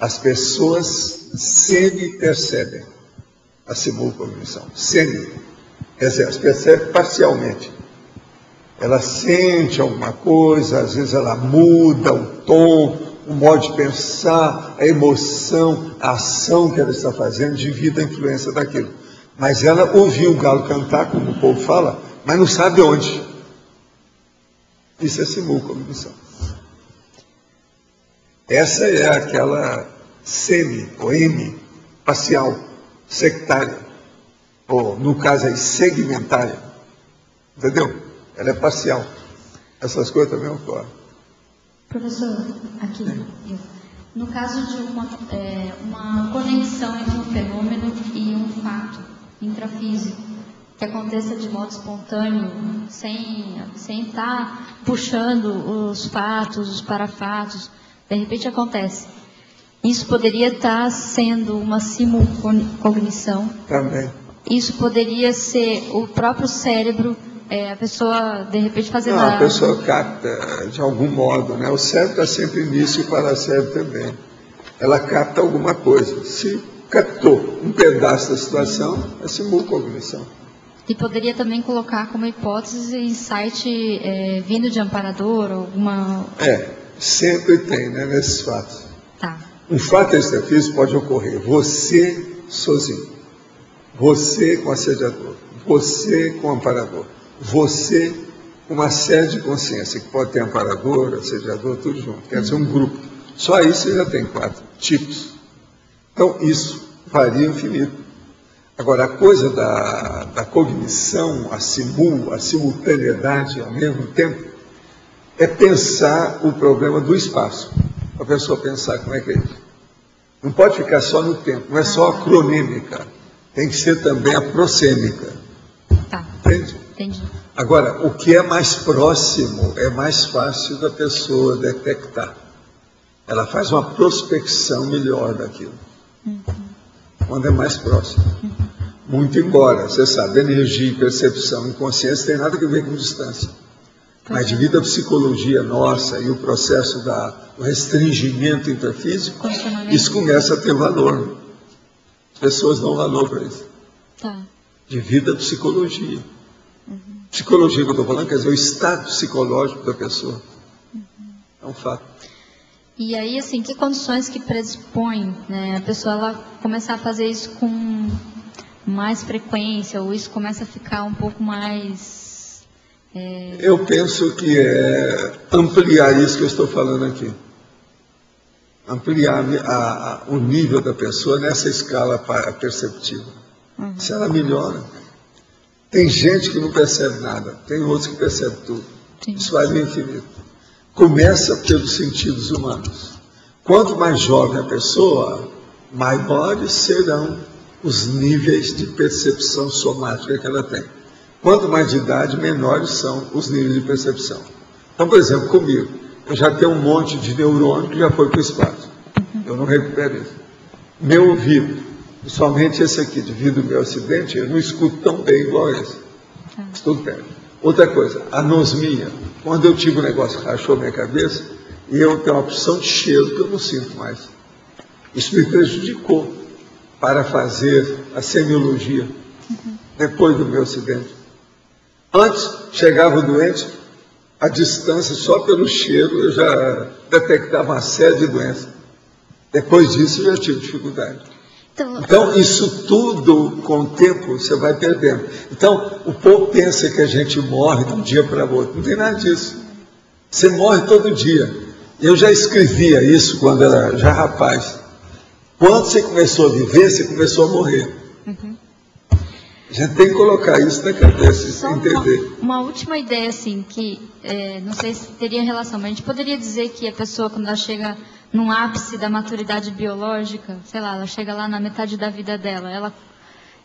Speaker 2: As pessoas semi-percebem a simulcognição. Semi. Quer dizer, elas percebem parcialmente. Ela sente alguma coisa, às vezes ela muda o tom, o modo de pensar, a emoção, a ação que ela está fazendo devido à influência daquilo. Mas ela ouviu o galo cantar, como o povo fala, mas não sabe onde. Isso é simulcognição. Essa é aquela semi, ou M, parcial, sectária, ou, no caso aí, segmentária. Entendeu? Ela é parcial. Essas coisas também ocorrem.
Speaker 8: Professor, aqui, no caso de uma conexão entre um fenômeno e um fato intrafísico, que aconteça de modo espontâneo, sem estar puxando os fatos, os parafatos, de repente acontece. Isso poderia estar sendo uma simulcognição.
Speaker 2: Também.
Speaker 8: Isso poderia ser o próprio cérebro, a pessoa, de repente, fazendo...
Speaker 2: Não, a pessoa capta de algum modo, né? O cérebro está sempre nisso e o paracérebro também. Ela capta alguma coisa. Se captou um pedaço da situação, é simulcognição.
Speaker 8: E poderia também colocar como hipótese insight vindo de amparador, alguma...
Speaker 2: Sempre tem, né, nesses fatos.
Speaker 8: Tá.
Speaker 2: Um fato extrafísico pode ocorrer você sozinho, você com assediador, você com amparador, você com uma série de consciência, que pode ter amparador, assediador, tudo junto, quer dizer, um grupo. Só aí você já tem 4 tipos. Então, isso varia infinito. Agora, a coisa da cognição, a simultaneidade ao mesmo tempo, é pensar o problema do espaço. A pessoa pensar como é que é isso. Não pode ficar só no tempo, não é só a cronêmica, tem que ser também a prosêmica.
Speaker 8: Tá.
Speaker 2: Entende?
Speaker 8: Entendi.
Speaker 2: Agora, o que é mais próximo é mais fácil da pessoa detectar. Ela faz uma prospecção melhor daquilo. Quando é mais próximo. Muito embora, você sabe, energia, percepção e consciência tem nada a ver com distância. Mas devido à psicologia nossa e o processo do restringimento intrafísico, isso começa a ter valor. As pessoas dão valor para isso.
Speaker 8: Tá.
Speaker 2: Devido à psicologia. Psicologia que eu estou falando, quer dizer, o estado psicológico da pessoa. É um fato.
Speaker 8: E aí, assim, que condições que predispõem, né, a pessoa ela começar a fazer isso com mais frequência, ou isso começa a ficar um pouco mais...
Speaker 2: Eu penso que é ampliar isso que eu estou falando aqui. Ampliar o nível da pessoa nessa escala perceptiva. Se ela melhora. Tem gente que não percebe nada, tem outros que percebem tudo.
Speaker 8: Sim.
Speaker 2: Isso vai no infinito. Começa pelos sentidos humanos. Quanto mais jovem a pessoa, maiores serão os níveis de percepção somática que ela tem. Quanto mais de idade, menores são os níveis de percepção. Então, por exemplo, comigo, eu já tenho um monte de neurônio que já foi para o espaço. Eu não recupero isso. Meu ouvido, principalmente esse aqui, devido ao meu acidente, eu não escuto tão bem igual esse. Escuto bem. Outra coisa, anosmia. Quando eu tive um negócio que rachou minha cabeça, e eu tenho uma opção de cheiro que eu não sinto mais. Isso me prejudicou para fazer a semiologia depois do meu acidente. Antes, chegava o doente, a distância, só pelo cheiro, eu já detectava uma série de doenças. Depois disso, eu já tive dificuldade. Então, isso tudo, com o tempo, você vai perdendo. Então, o povo pensa que a gente morre de um dia para o outro. Não tem nada disso. Você morre todo dia. Eu já escrevia isso quando era já rapaz. Quando você começou a viver, você começou a morrer. A gente tem que colocar isso na cabeça e
Speaker 8: Só
Speaker 2: entender.
Speaker 8: Uma última ideia, assim, que não sei se teria relação, mas a gente poderia dizer que a pessoa, quando ela chega num ápice da maturidade biológica, sei lá, ela chega lá na metade da vida dela,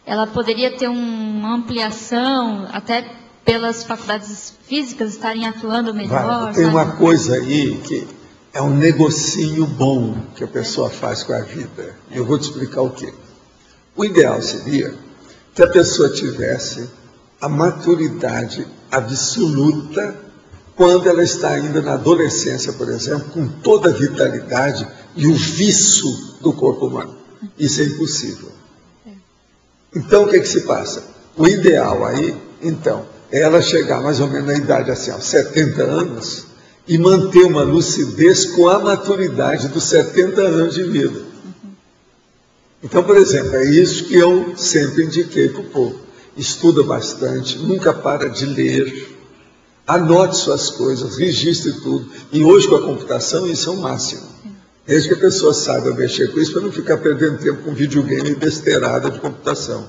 Speaker 8: ela poderia ter uma ampliação, até pelas faculdades físicas estarem atuando melhor.
Speaker 2: Tem
Speaker 8: sabe?
Speaker 2: uma coisa aí que é um negocinho bom que a pessoa faz com a vida. Eu vou te explicar o quê. O ideal seria que a pessoa tivesse a maturidade absoluta quando ela está ainda na adolescência, por exemplo, com toda a vitalidade e o viço do corpo humano. Isso é impossível. Então, o que se passa? O ideal aí, então, é ela chegar mais ou menos na idade assim, aos 70 anos, e manter uma lucidez com a maturidade dos 70 anos de vida. Então, por exemplo, é isso que eu sempre indiquei para o povo. Estuda bastante, nunca para de ler, anote suas coisas, registre tudo. E hoje, com a computação, isso é o máximo. Desde que a pessoa saiba mexer com isso, para não ficar perdendo tempo com videogame e besteirada de computação.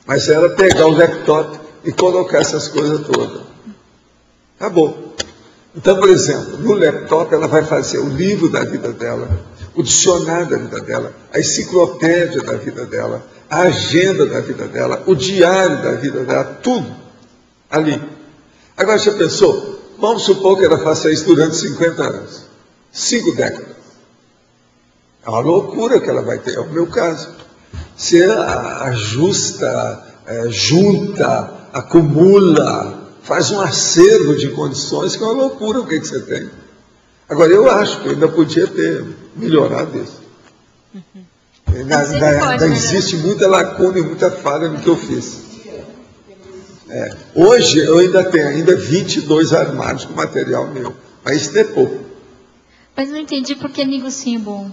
Speaker 2: Mas ela pegar o laptop e colocar essas coisas todas. Acabou. Então, por exemplo, no laptop ela vai fazer o livro da vida dela, o dicionário da vida dela, a enciclopédia da vida dela, a agenda da vida dela, o diário da vida dela, tudo ali. Agora, já pensou? Vamos supor que ela faça isso durante 50 anos, 5 décadas. É uma loucura que ela vai ter, é o meu caso. Você ajusta, junta, acumula, faz um acervo de condições que é uma loucura o que você tem. Agora, eu acho que eu ainda podia ter melhorado isso. Ainda existe muita lacuna e muita falha no que eu fiz. Hoje eu ainda tenho 22 armários com material meu, mas isso é pouco.
Speaker 8: Mas não entendi por que negocinho bom.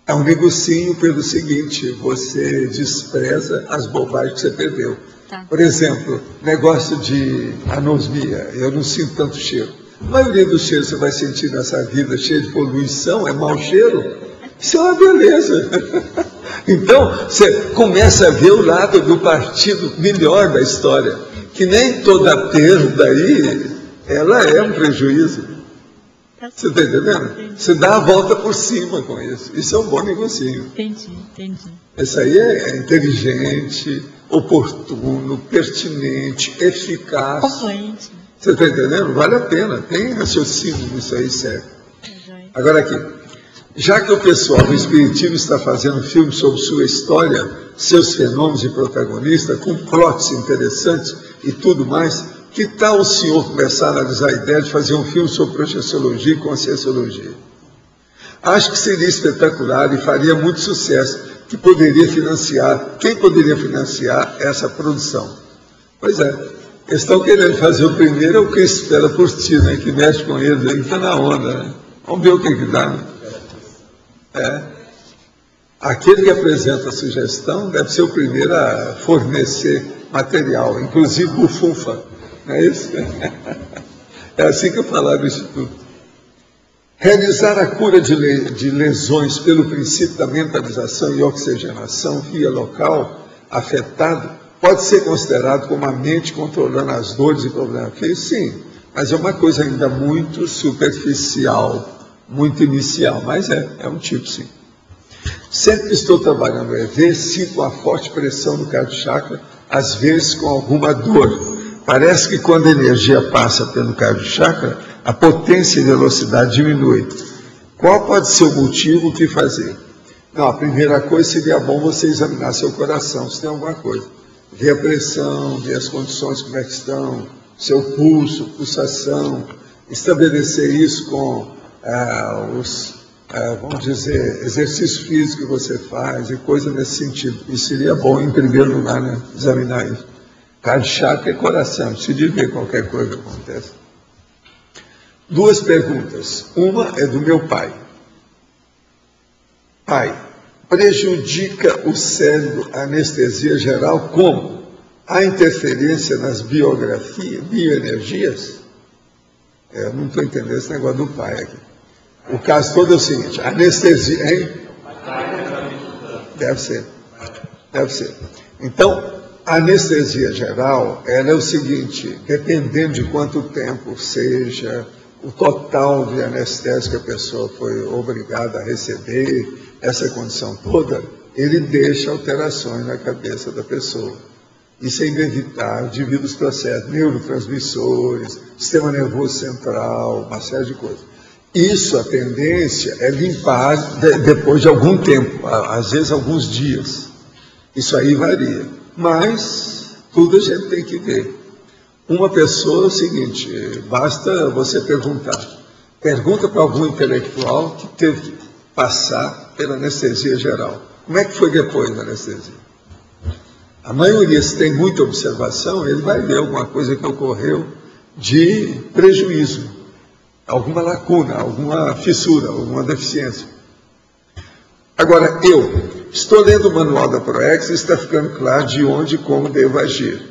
Speaker 2: É um negocinho pelo seguinte, você despreza as bobagens que você perdeu.
Speaker 8: Tá.
Speaker 2: Por exemplo, negócio de anosmia, eu não sinto tanto cheiro. A maioria dos cheiros que você vai sentir nessa vida cheia de poluição é mau cheiro. Isso é uma beleza. Então, você começa a ver o lado do partido melhor da história, que nem toda perda aí, ela é um prejuízo. Você está entendendo?
Speaker 8: Entendi.
Speaker 2: Você dá a volta por cima com isso. Isso é um bom negocinho.
Speaker 8: Entendi.
Speaker 2: Isso aí é inteligente, oportuno, pertinente, eficaz.
Speaker 8: Complainte.
Speaker 2: Você está entendendo? Vale a pena. Tem raciocínio nisso aí, sério. Agora aqui, já que o pessoal do Espiritismo está fazendo filme sobre sua história, seus fenômenos e protagonistas, com plots interessantes e tudo mais, que tal o senhor começar a analisar a ideia de fazer um filme sobre projeciologia e conscienciologia? Acho que seria espetacular e faria muito sucesso, que poderia financiar, quem poderia financiar essa produção? Pois é, eles estão querendo fazer o primeiro, é o Cristo espera por ti, né, que mexe com eles aí, está na onda, né? Vamos ver o que dá, né? Aquele que apresenta a sugestão deve ser o primeiro a fornecer material, inclusive bufunfa, não é isso? É assim que eu falava do Instituto. Realizar a cura de lesões pelo princípio da mentalização e oxigenação via local afetado pode ser considerado como a mente controlando as dores e problemas físicos? Sim, mas é uma coisa ainda muito superficial, muito inicial, mas é um tipo, sim. Sempre que estou trabalhando no EV, sinto uma forte pressão no cardio-chakra, às vezes com alguma dor. Parece que quando a energia passa pelo cardio-chakra, a potência e velocidade diminui. Qual pode ser o motivo, o que fazer? Não, a primeira coisa seria bom você examinar seu coração, se tem alguma coisa. Ver a pressão, ver as condições como é que estão, seu pulso, pulsação, estabelecer isso com vamos dizer, exercício físico que você faz e coisa nesse sentido. Isso seria bom, em primeiro lugar, né, examinar isso. Cardio-chakra é coração, se de ver qualquer coisa que acontece. Duas perguntas. Uma é do meu pai. Pai, prejudica o cérebro a anestesia geral como? Há interferência nas bioenergias? Eu não estou entendendo esse negócio do pai aqui. O caso todo é o seguinte, anestesia, hein? Deve ser. Então, a anestesia geral, ela é o seguinte, dependendo de quanto tempo seja, o total de anestésico que a pessoa foi obrigada a receber, essa condição toda, ele deixa alterações na cabeça da pessoa. Isso é inevitável devido aos processos neurotransmissores, sistema nervoso central, uma série de coisas. Isso, a tendência é limpar depois de algum tempo, às vezes alguns dias. Isso aí varia. Mas tudo a gente tem que ver. Uma pessoa é o seguinte, basta você perguntar. Pergunta para algum intelectual que teve que passar pela anestesia geral. Como é que foi depois da anestesia? A maioria, se tem muita observação, ele vai ver alguma coisa que ocorreu de prejuízo, alguma lacuna, alguma fissura, alguma deficiência. Agora, eu estou lendo o manual da ProEx e está ficando claro de onde e como devo agir.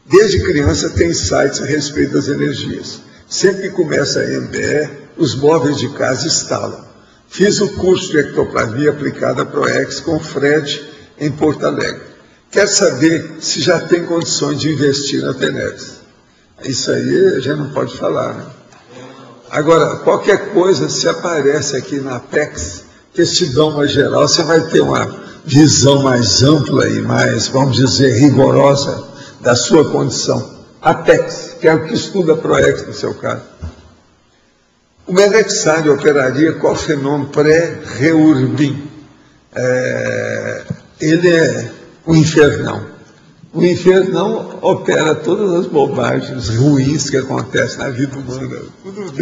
Speaker 2: Desde criança tem insights a respeito das energias. Sempre que começa a MBE, os móveis de casa estalam. Fiz o curso de ectoplasmia aplicada à ProEx com o Fred em Porto Alegre. Quero saber se já tem condições de investir na Tenex. Isso aí a gente não pode falar, né? Agora, qualquer coisa, se aparece aqui na Apex, que eles te dão uma geral, você vai ter uma visão mais ampla e mais, vamos dizer, rigorosa da sua condição. Apex, que é o que estuda a ProEx no seu caso. O Melexário operaria qual fenômeno pré-Reurbin? ele é o infernão. O infernão opera todas as bobagens ruins que acontecem na vida humana. Tudo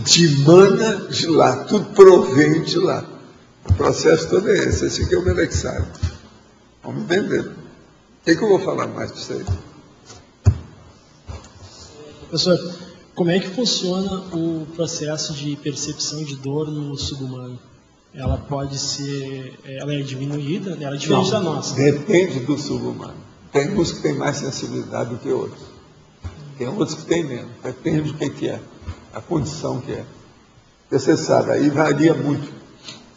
Speaker 2: dimana de lá, tudo provém de lá. O processo todo é esse. Esse aqui é o Melexário. Vamos entender. O que eu vou falar mais disso aí?
Speaker 9: Professor, como é que funciona o processo de percepção de dor no subhumano? Ela pode ser, ela é diminuída, ela é diferente da nossa.
Speaker 2: Depende do subhumano. Tem uns que têm mais sensibilidade do que outros. Tem outros que têm menos. Depende do que é, a condição que é. Você sabe, aí varia muito.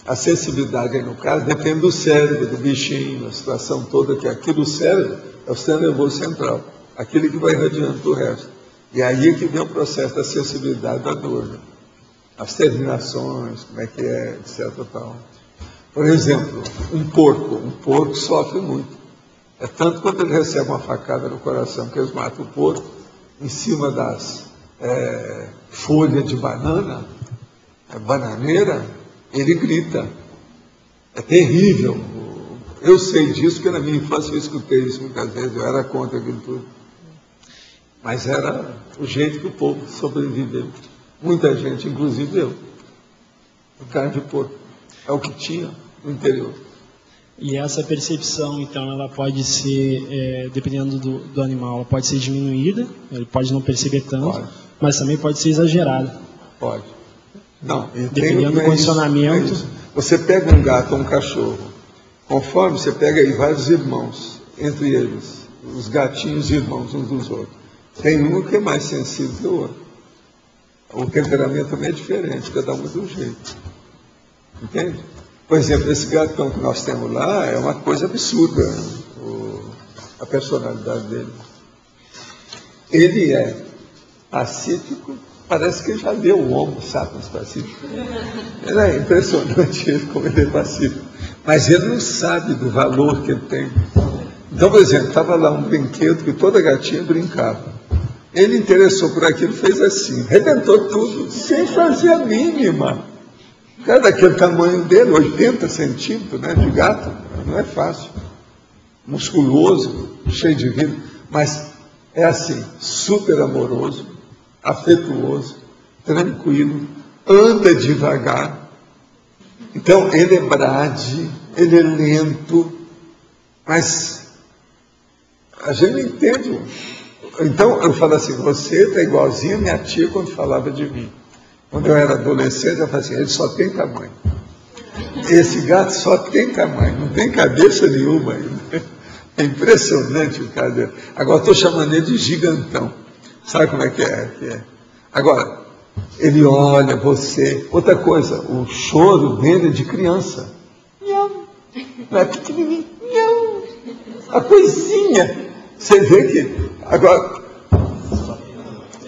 Speaker 2: A sensibilidade aí no caso depende do cérebro, do bichinho, a situação toda que é. Aqui do cérebro é o sistema nervoso central, aquele que vai irradiando do resto. E aí é que vem o processo da sensibilidade da dor, né? As terminações, como é que é, etc. Tal. Por exemplo, um porco sofre muito. É tanto quando ele recebe uma facada no coração que eles matam o porco, em cima das folhas de banana, bananeira, ele grita. É terrível. Eu sei disso, porque na minha infância eu escutei isso muitas vezes, eu era contra aquilo tudo. Mas era o jeito que o povo sobreviveu. Muita gente, inclusive eu. Carne de porco. É o que tinha no interior.
Speaker 9: E essa percepção, então, ela pode ser, dependendo do animal, ela pode ser diminuída, ele pode não perceber tanto, mas também pode ser exagerada.
Speaker 2: Pode. Não,
Speaker 9: dependendo do condicionamento.
Speaker 2: Você pega um gato ou um cachorro, conforme você pega aí vários irmãos, entre eles, os gatinhos irmãos uns dos outros. Tem um que é mais sensível que o outro. O temperamento também é diferente, cada um é de um jeito. Entende? Por exemplo, esse gatão que nós temos lá é uma coisa absurda, a personalidade dele. Ele é pacífico, parece que ele já leu o Homo sapiens pacífico. Ele é impressionante como ele é pacífico. Mas ele não sabe do valor que ele tem. Então, por exemplo, estava lá um brinquedo que toda gatinha brincava. Ele interessou por aquilo, fez assim, arrebentou tudo, sem fazer a mínima. O cara daquele tamanho dele, 80 centímetros, né, de gato, não é fácil. Musculoso, cheio de vida, mas é assim, super amoroso, afetuoso, tranquilo, anda devagar. Então, ele é brade, ele é lento, mas a gente não entende. Então, eu falo assim, você está igualzinho a minha tia quando falava de mim. Quando eu era adolescente, eu falava assim, ele só tem tamanho. Esse gato só tem tamanho, não tem cabeça nenhuma ainda. É impressionante o cara dele. Agora, estou chamando ele de gigantão. Sabe como é que é? Agora, ele olha você. Outra coisa, o choro dele é de criança. Não. Não é pequenininho. Não. A coisinha. Você vê que... Agora...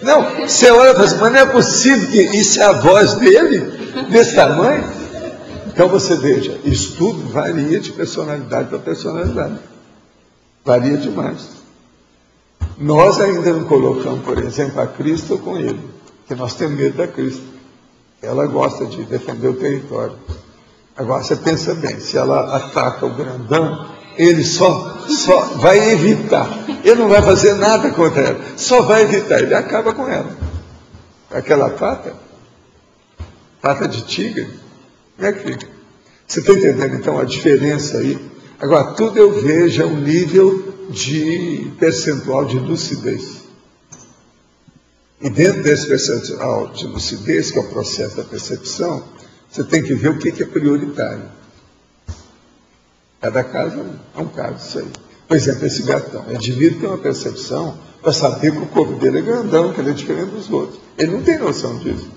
Speaker 2: Não, você olha e fala assim, mas não é possível que isso é a voz dele, desse tamanho? Então você veja, isso tudo varia de personalidade para personalidade. Varia demais. Nós ainda não colocamos, por exemplo, a Cristo com ele, porque nós temos medo da Cristo. Ela gosta de defender o território. Agora você pensa bem, se ela ataca o grandão, ele só vai evitar. Ele não vai fazer nada contra ela, só vai evitar, ele acaba com ela. Aquela pata de tigre, como é que fica? Você está entendendo então a diferença aí? Agora, tudo eu vejo é um nível de percentual de lucidez. E dentro desse percentual de lucidez, que é o processo da percepção, você tem que ver o que é prioritário. Cada caso é um caso, isso aí. Por exemplo, esse gatão, o indivíduo tem uma percepção para saber que o corpo dele é grandão, que ele é diferente dos outros. Ele não tem noção disso.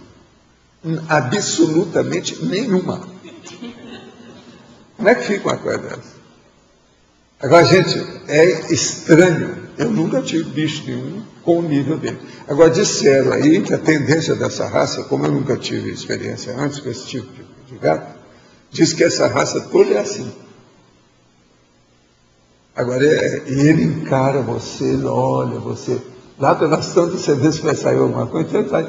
Speaker 2: Absolutamente nenhuma. Como é que fica uma coisa dessa? Agora, gente, é estranho. Eu nunca tive bicho nenhum com o nível dele. Agora, disseram aí que a tendência dessa raça, como eu nunca tive experiência antes com esse tipo de gato, diz que essa raça toda é assim. Agora, ele encara você, ele olha você. Lá pelas tantas, você vê se vai sair alguma coisa, então ele faz.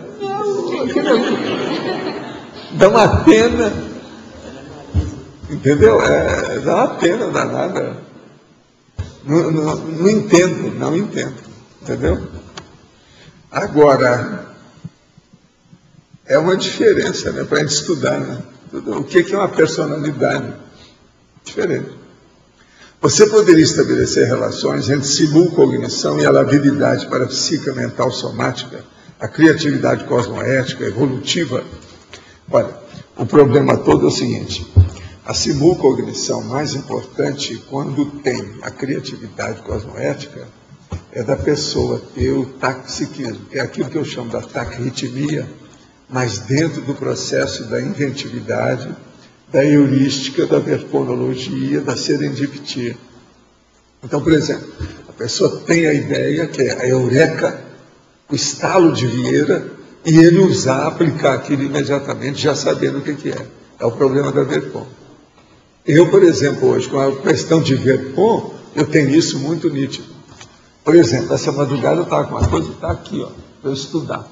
Speaker 2: Dá uma pena. Entendeu? Dá uma pena danada. Não entendo. Entendeu? Agora, é uma diferença, né, para a gente estudar, né? O que é uma personalidade? Diferente. Você poderia estabelecer relações entre simulcognição e a labilidade para a psique mental somática, a criatividade cosmoética, evolutiva? Olha, o problema todo é o seguinte: a simulcognição mais importante, quando tem a criatividade cosmoética, é da pessoa ter o taquipsiquismo, que é aquilo que eu chamo da taquirritmia, mas dentro do processo da inventividade, da heurística, da verponologia, da serendipitia. Então, por exemplo, a pessoa tem a ideia, que é a eureka, o estalo de Vieira, e ele usar, aplicar aquilo imediatamente, já sabendo o que é. É o problema da verpon. Eu, por exemplo, hoje, com a questão de verpon, eu tenho isso muito nítido. Por exemplo, essa madrugada eu estava com uma coisa que está aqui, ó, para eu estudar.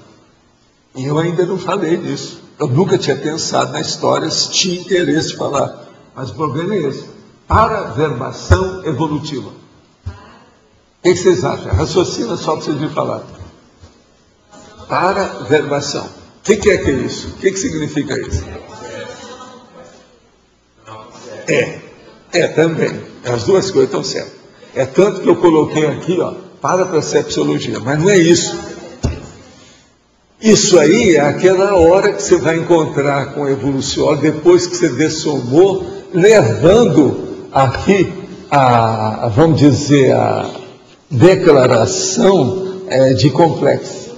Speaker 2: E eu ainda não falei disso. Eu nunca tinha pensado na história, se tinha interesse de falar. Mas o problema é esse: paraverbação evolutiva. O que vocês acham? Raciocina só para vocês me falar. Paraverbação. O que é isso? O que significa isso? Também. As duas coisas estão certas. É tanto que eu coloquei aqui, ó, parapercepciologia, mas não é isso. Isso aí é aquela hora que você vai encontrar com o evoluciólogo, depois que você dessomou, levando aqui a, vamos dizer, a declaração de complexo.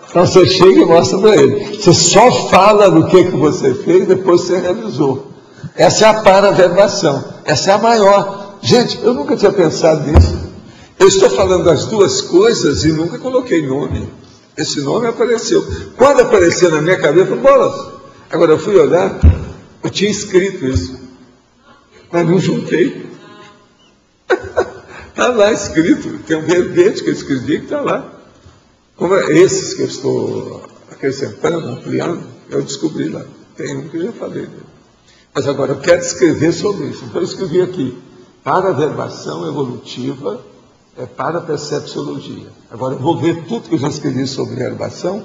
Speaker 2: Então você chega e mostra para ele. Você só fala do que você fez, depois você realizou. Essa é a paraverbação. Essa é a maior. Gente, eu nunca tinha pensado nisso. Eu estou falando das duas coisas e nunca coloquei nome. Esse nome apareceu. Quando apareceu na minha cabeça, eu falei, bolas. Agora eu fui olhar, eu tinha escrito isso. Mas não juntei. Está lá escrito. Tem um verbete que eu escrevi que está lá. Como é esses que eu estou acrescentando, ampliando, eu descobri lá. Tem um que eu já falei dele. Mas agora eu quero escrever sobre isso. Então eu escrevi aqui: paraverbação evolutiva é parapercepciologia. Agora eu vou ver tudo que eu já escrevi sobre verbação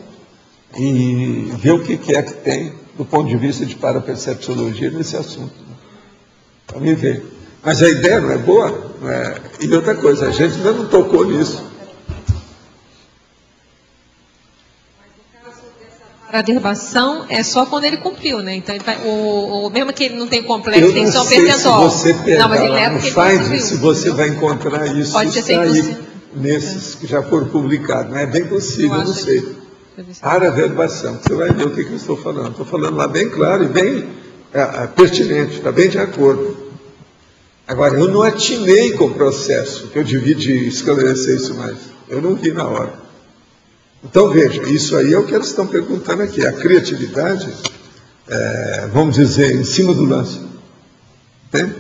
Speaker 2: e ver o que é que tem do ponto de vista de parapercepciologia nesse assunto. Para me ver. Mas a ideia não é boa? Não é? E outra coisa, a gente ainda não tocou nisso.
Speaker 4: Paraverbação é só quando ele cumpriu, né? Então, ele vai, mesmo que ele não tenha complexo, tem só percentual.
Speaker 2: Se você pegar
Speaker 4: não, mas ele leva
Speaker 2: no Find, se você vai encontrar isso,
Speaker 4: pode ser
Speaker 2: está aí, nesses que já foram publicados. Não é bem possível, eu não sei. Paraverbação, você vai ver o que eu estou falando. Estou falando lá bem claro e bem pertinente, está bem de acordo. Agora, eu não atinei com o processo, que eu devia de esclarecer isso mais. Eu não vi na hora. Então, veja, isso aí é o que eles estão perguntando aqui. A criatividade, vamos dizer, em cima do lance. Tem?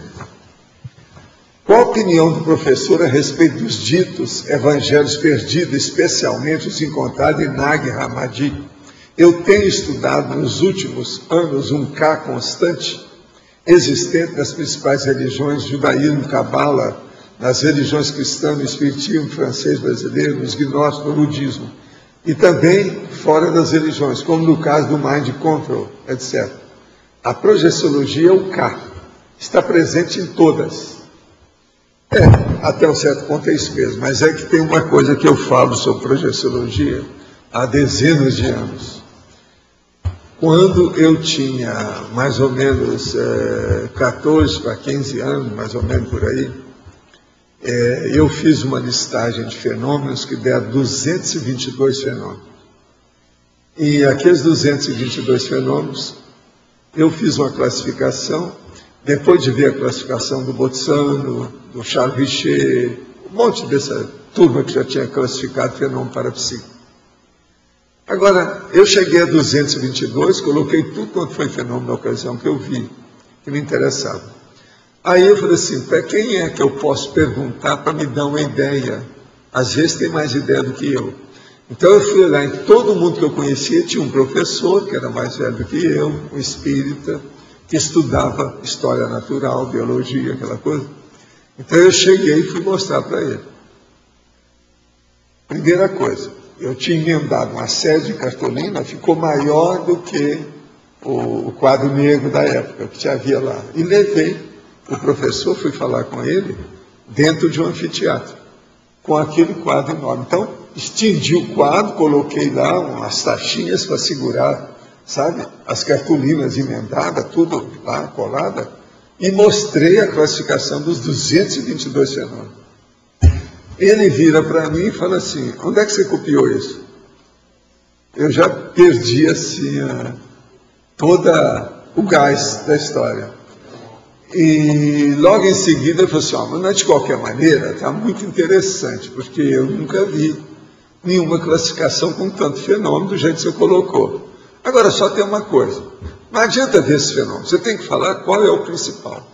Speaker 2: Qual a opinião do professor a respeito dos ditos evangelhos perdidos, especialmente os encontrados em Nag Hammadi? Eu tenho estudado nos últimos anos um K constante, existente nas principais religiões, judaísmo, cabala, nas religiões cristãs, no espiritismo francês brasileiro, nos gnósticos, no budismo. E também fora das religiões, como no caso do Mind Control, etc. A projeciologia, o K, está presente em todas. Até um certo ponto é isso mesmo, mas é que tem uma coisa que eu falo sobre projeciologia há dezenas de anos. Quando eu tinha mais ou menos 14 para 15 anos, mais ou menos por aí, eu fiz uma listagem de fenômenos que deram 222 fenômenos. E aqueles 222 fenômenos, eu fiz uma classificação, depois de ver a classificação do Botsano, do Charles Richer, um monte dessa turma que já tinha classificado fenômeno parapsíquico. Agora, eu cheguei a 222, coloquei tudo quanto foi fenômeno na ocasião que eu vi, que me interessava. Aí eu falei assim, para quem é que eu posso perguntar para me dar uma ideia? Às vezes tem mais ideia do que eu. Então eu fui lá, em todo mundo que eu conhecia tinha um professor, que era mais velho do que eu, um espírita, que estudava história natural, biologia, aquela coisa. Então eu cheguei e fui mostrar para ele. Primeira coisa, eu tinha emendado uma série de cartolina, ficou maior do que o quadro negro da época que havia lá. E levei o professor, fui falar com ele, dentro de um anfiteatro, com aquele quadro enorme. Então, estendi o quadro, coloquei lá umas taxinhas para segurar, sabe, as cartolinas emendadas, tudo lá colada, e mostrei a classificação dos 222 fenômenos. Ele vira para mim e fala assim, onde é que você copiou isso? Eu já perdi assim todo o gás da história. E logo em seguida ele falou assim, mas não é de qualquer maneira, está muito interessante, porque eu nunca vi nenhuma classificação com tanto fenômeno do jeito que você colocou. Agora só tem uma coisa, não adianta ver esse fenômeno, você tem que falar qual é o principal.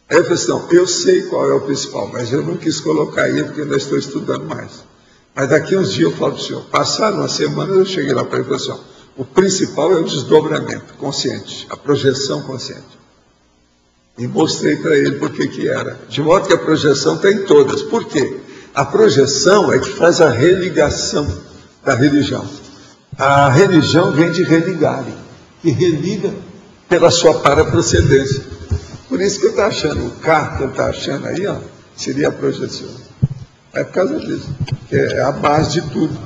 Speaker 2: Aí eu falei assim, não, eu sei qual é o principal, mas eu não quis colocar aí porque ainda estou estudando mais. Mas daqui uns dias eu falo para o senhor, passaram uma semana, eu cheguei lá para ele e falei assim, o principal é o desdobramento consciente, a projeção consciente. E mostrei para ele por que era. De modo que a projeção tem todas. Por quê? A projeção é que faz a religação da religião. A religião vem de religare, que religa pela sua paraprocedência. Por isso que eu estou achando, o carro que ele está achando aí, ó, seria a projeção. É por causa disso, que é a base de tudo.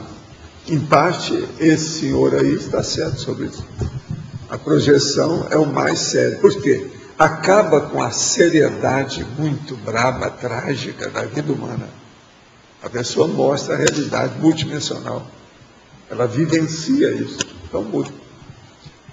Speaker 2: Em parte, esse senhor aí está certo sobre isso. A projeção é o mais sério. Por quê? Acaba com a seriedade muito braba, trágica da vida humana. A pessoa mostra a realidade multidimensional. Ela vivencia isso. Então muda.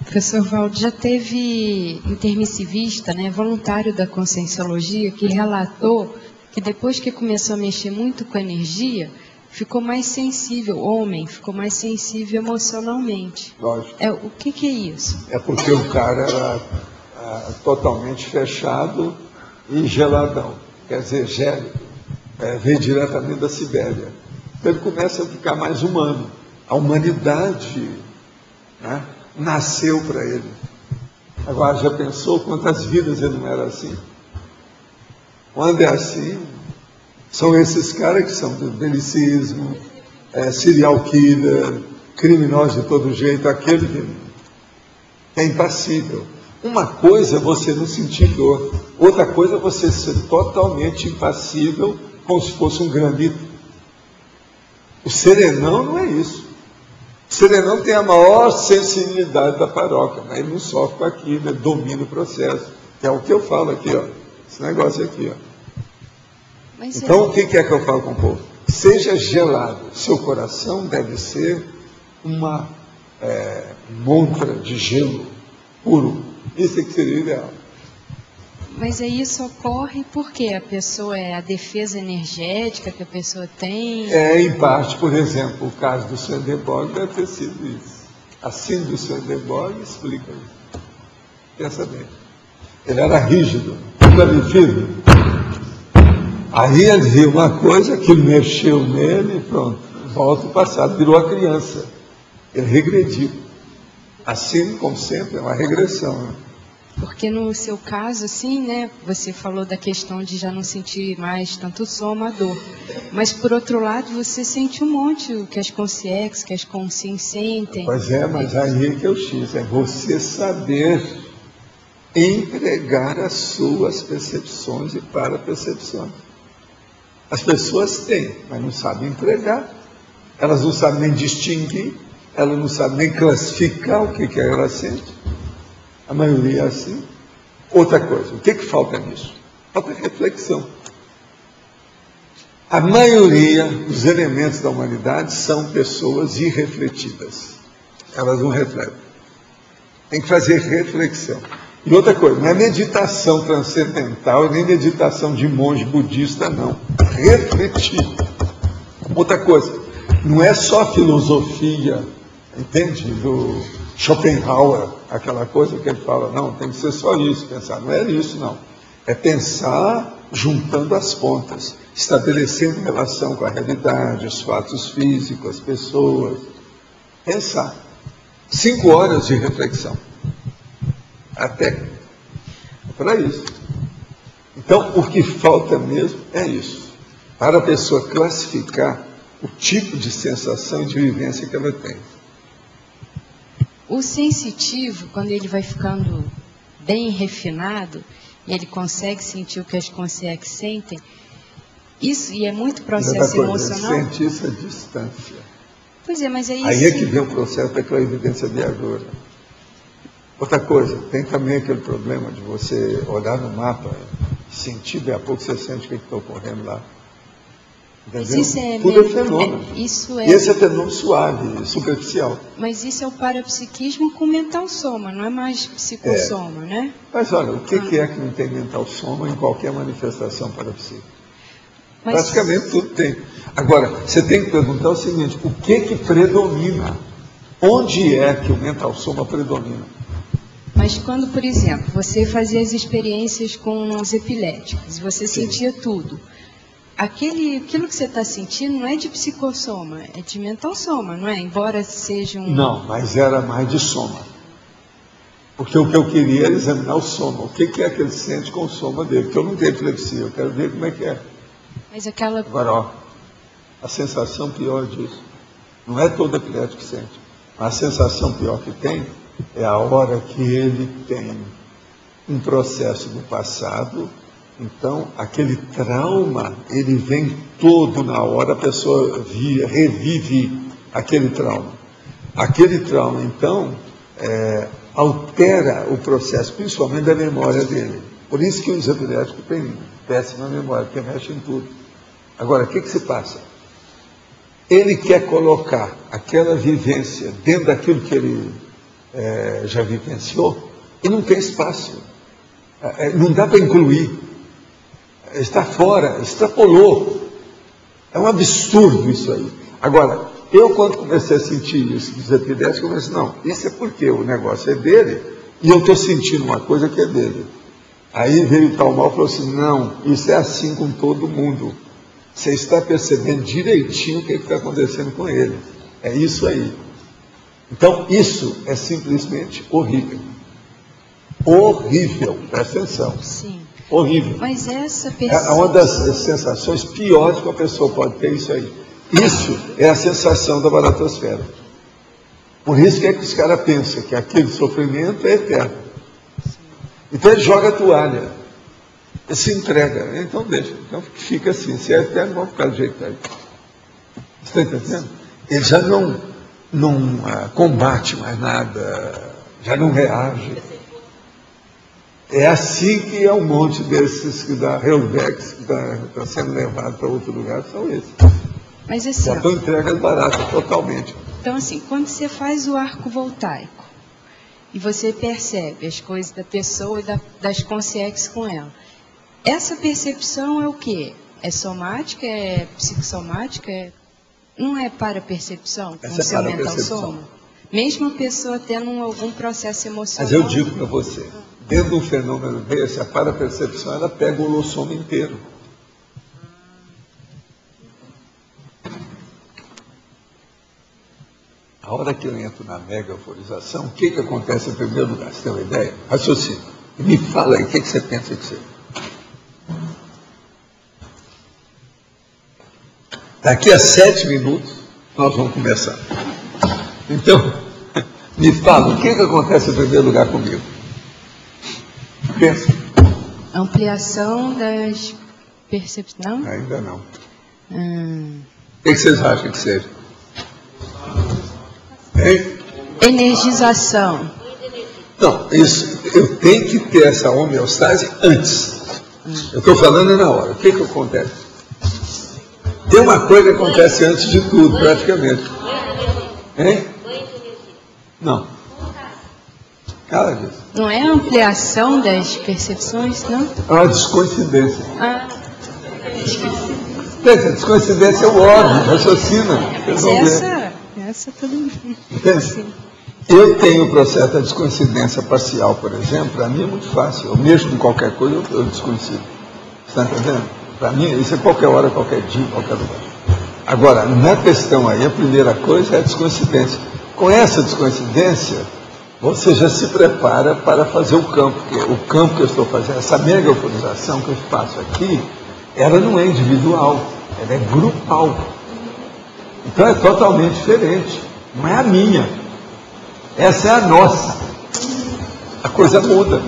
Speaker 1: Professor Valdo, já teve intermissivista, né, voluntário da Conscienciologia, que relatou que depois que começou a mexer muito com a energia, ficou mais sensível, o homem ficou mais sensível emocionalmente.
Speaker 2: Lógico.
Speaker 1: O que é isso?
Speaker 2: É porque o cara era totalmente fechado e geladão, quer dizer, gélido, veio diretamente da Sibéria. Então ele começa a ficar mais humano. A humanidade, né, nasceu para ele. Agora, já pensou quantas vidas ele não era assim? Quando é assim, são esses caras que são do belicismo, serial killer, criminoso de todo jeito, aquele que é impassível. Uma coisa é você não sentir dor, outra coisa é você ser totalmente impassível, como se fosse um granito. O serenão não é isso. O serenão tem a maior sensibilidade da paróquia, mas ele não sofre com aquilo, ele domina o processo. Que é o que eu falo aqui, ó. Esse negócio aqui, ó. Então, o que é que eu falo com o povo? Seja gelado. Seu coração deve ser uma montra de gelo puro. Isso é que seria o ideal.
Speaker 1: Mas aí isso ocorre porque a pessoa a defesa energética que a pessoa tem?
Speaker 2: Em parte, por exemplo, o caso do Swedenborg deve ter sido isso. A síndrome do Swedenborg explica isso. Pensa bem. Ele era rígido, tudo ali firme. Aí ele viu uma coisa que mexeu nele e pronto, volta ao passado, virou a criança. Ele regrediu. Assim, como sempre, é uma regressão. Né?
Speaker 1: Porque no seu caso, assim, né, você falou da questão de já não sentir mais tanto soma, a dor. Mas, por outro lado, você sente um monte o que as consciências, que as consciências sentem.
Speaker 2: Pois mas aí é que é o X, é você saber entregar as suas percepções e para-percepções. As pessoas têm, mas não sabem entregar. Elas não sabem nem distinguir, elas não sabem nem classificar o que ela sente. A maioria é assim. Outra coisa, o que falta nisso? Falta reflexão. A maioria dos elementos da humanidade são pessoas irrefletidas. Elas não refletem. Tem que fazer reflexão. E outra coisa, não é meditação transcendental, nem meditação de monge budista, não. Refletir. Outra coisa, não é só filosofia, entende? Do Schopenhauer, aquela coisa que ele fala, não, tem que ser só isso, pensar. Não é isso, não. É pensar juntando as pontas, estabelecendo relação com a realidade, os fatos físicos, as pessoas. Pensar. 5 horas de reflexão. a técnica. É para isso. Então, o que falta mesmo é isso. Para a pessoa classificar o tipo de sensação e de vivência que ela tem.
Speaker 1: O sensitivo, quando ele vai ficando bem refinado, e ele consegue sentir o que as consciências sentem, isso, e é muito processo emocional.
Speaker 2: Sentir essa distância.
Speaker 1: Pois é, mas aí...
Speaker 2: Aí é que vem o processo daquela evidência viajosa. Outra coisa, tem também aquele problema de você olhar no mapa, sentir, daqui a pouco você sente o que está ocorrendo lá. Entendeu?
Speaker 1: Isso é
Speaker 2: tudo é fenômeno. Esse é fenômeno suave, superficial.
Speaker 1: Mas isso é o parapsiquismo com mental soma, não é mais psicossoma, né?
Speaker 2: Mas olha, o que é que não tem mental soma em qualquer manifestação parapsíquica? Mas... praticamente tudo tem. Agora, você tem que perguntar o seguinte, o que predomina? Onde é que o mental soma predomina?
Speaker 1: Mas quando, por exemplo, você fazia as experiências com os epiléticos, você sentia tudo. Aquilo que você está sentindo não é de psicossoma, é de mental soma, não é? Embora seja um...
Speaker 2: Não, mas era mais de soma. Porque o que eu queria era examinar o soma. O que é que ele sente com o soma dele? Porque eu não tenho epilepsia, eu quero ver como é que é.
Speaker 1: Mas aquela...
Speaker 2: Agora, ó, a sensação pior disso, não é todo epilético que sente. A sensação pior que tem é a hora que ele tem um processo do passado. Então, aquele trauma, ele vem todo na hora, a pessoa revive aquele trauma. Aquele trauma, então, altera o processo, principalmente da memória dele. Por isso que os epiléticos têm péssima memória, porque mexe em tudo. Agora, o que se passa? Ele quer colocar aquela vivência dentro daquilo que ele já vivenciou, e não tem espaço. Não dá para incluir. Está fora, extrapolou. É um absurdo isso aí. Agora, eu quando comecei a sentir isso dos epiléticos, eu comecei, não, isso é porque o negócio é dele, e eu estou sentindo uma coisa que é dele. Aí veio o tal mal e falou assim, não, isso é assim com todo mundo. Você está percebendo direitinho o que está acontecendo com ele. É isso aí. Então, isso é simplesmente horrível. Horrível, presta atenção.
Speaker 1: Sim.
Speaker 2: Horrível.
Speaker 1: Mas essa
Speaker 2: é uma das sensações piores que uma pessoa pode ter, isso aí. Isso é a sensação da baratosfera. Por isso que os caras pensam que aquele sofrimento é eterno. Então ele joga a toalha, ele se entrega, então deixa, então fica assim, se é eterno, vamos ficar do jeito que está aí. Você está entendendo? Ele já não combate mais nada, já não reage. É assim que é um monte desses que dá Helvex, que está sendo levado para outro lugar, são esses.
Speaker 1: Mas assim,
Speaker 2: já estão entregas baratas totalmente.
Speaker 1: Então assim, quando você faz o arco voltaico, e você percebe as coisas da pessoa e das consciências com ela, essa percepção é o quê? É somática? É psicossomática? Não é para percepção? Com o seu mental soma? Mesmo a pessoa tendo algum processo emocional.
Speaker 2: Mas eu digo para você, dentro de um fenômeno desse, a parapercepção, ela pega o holossoma inteiro. A hora que eu entro na mega euforização, o que acontece em primeiro lugar? Você tem uma ideia? Raciocínio. Me fala aí, o que você pensa que você... Daqui a 7 minutos, nós vamos começar. Então, me fala, o que acontece em primeiro lugar comigo? Pensa.
Speaker 1: Ampliação das percepções. Não?
Speaker 2: Ainda não. O que vocês acham que seja? Hein?
Speaker 1: Energização.
Speaker 2: Não, isso, eu tenho que ter essa homeostase antes. Eu estou falando na hora. O que acontece? Tem uma coisa que acontece antes de tudo, praticamente. Hein? Não. Nada disso.
Speaker 1: Não é a ampliação das percepções, não?
Speaker 2: É uma descoincidência.
Speaker 1: Descoincidência.
Speaker 2: Descoincidência é o óbvio, raciocina.
Speaker 1: Essa todo mundo.
Speaker 2: Entende? Eu tenho o processo da descoincidência parcial, por exemplo, para mim é muito fácil. Eu mexo com qualquer coisa, eu descoincido. Você está entendendo? Para mim, isso é qualquer hora, qualquer dia, qualquer lugar. Agora, na questão aí, a primeira coisa é a descoincidência. Com essa descoincidência, você já se prepara para fazer o campo. Porque o campo que eu estou fazendo, essa mega autorização que eu faço aqui, ela não é individual, ela é grupal. Então é totalmente diferente. Não é a minha. Essa é a nossa. A coisa muda.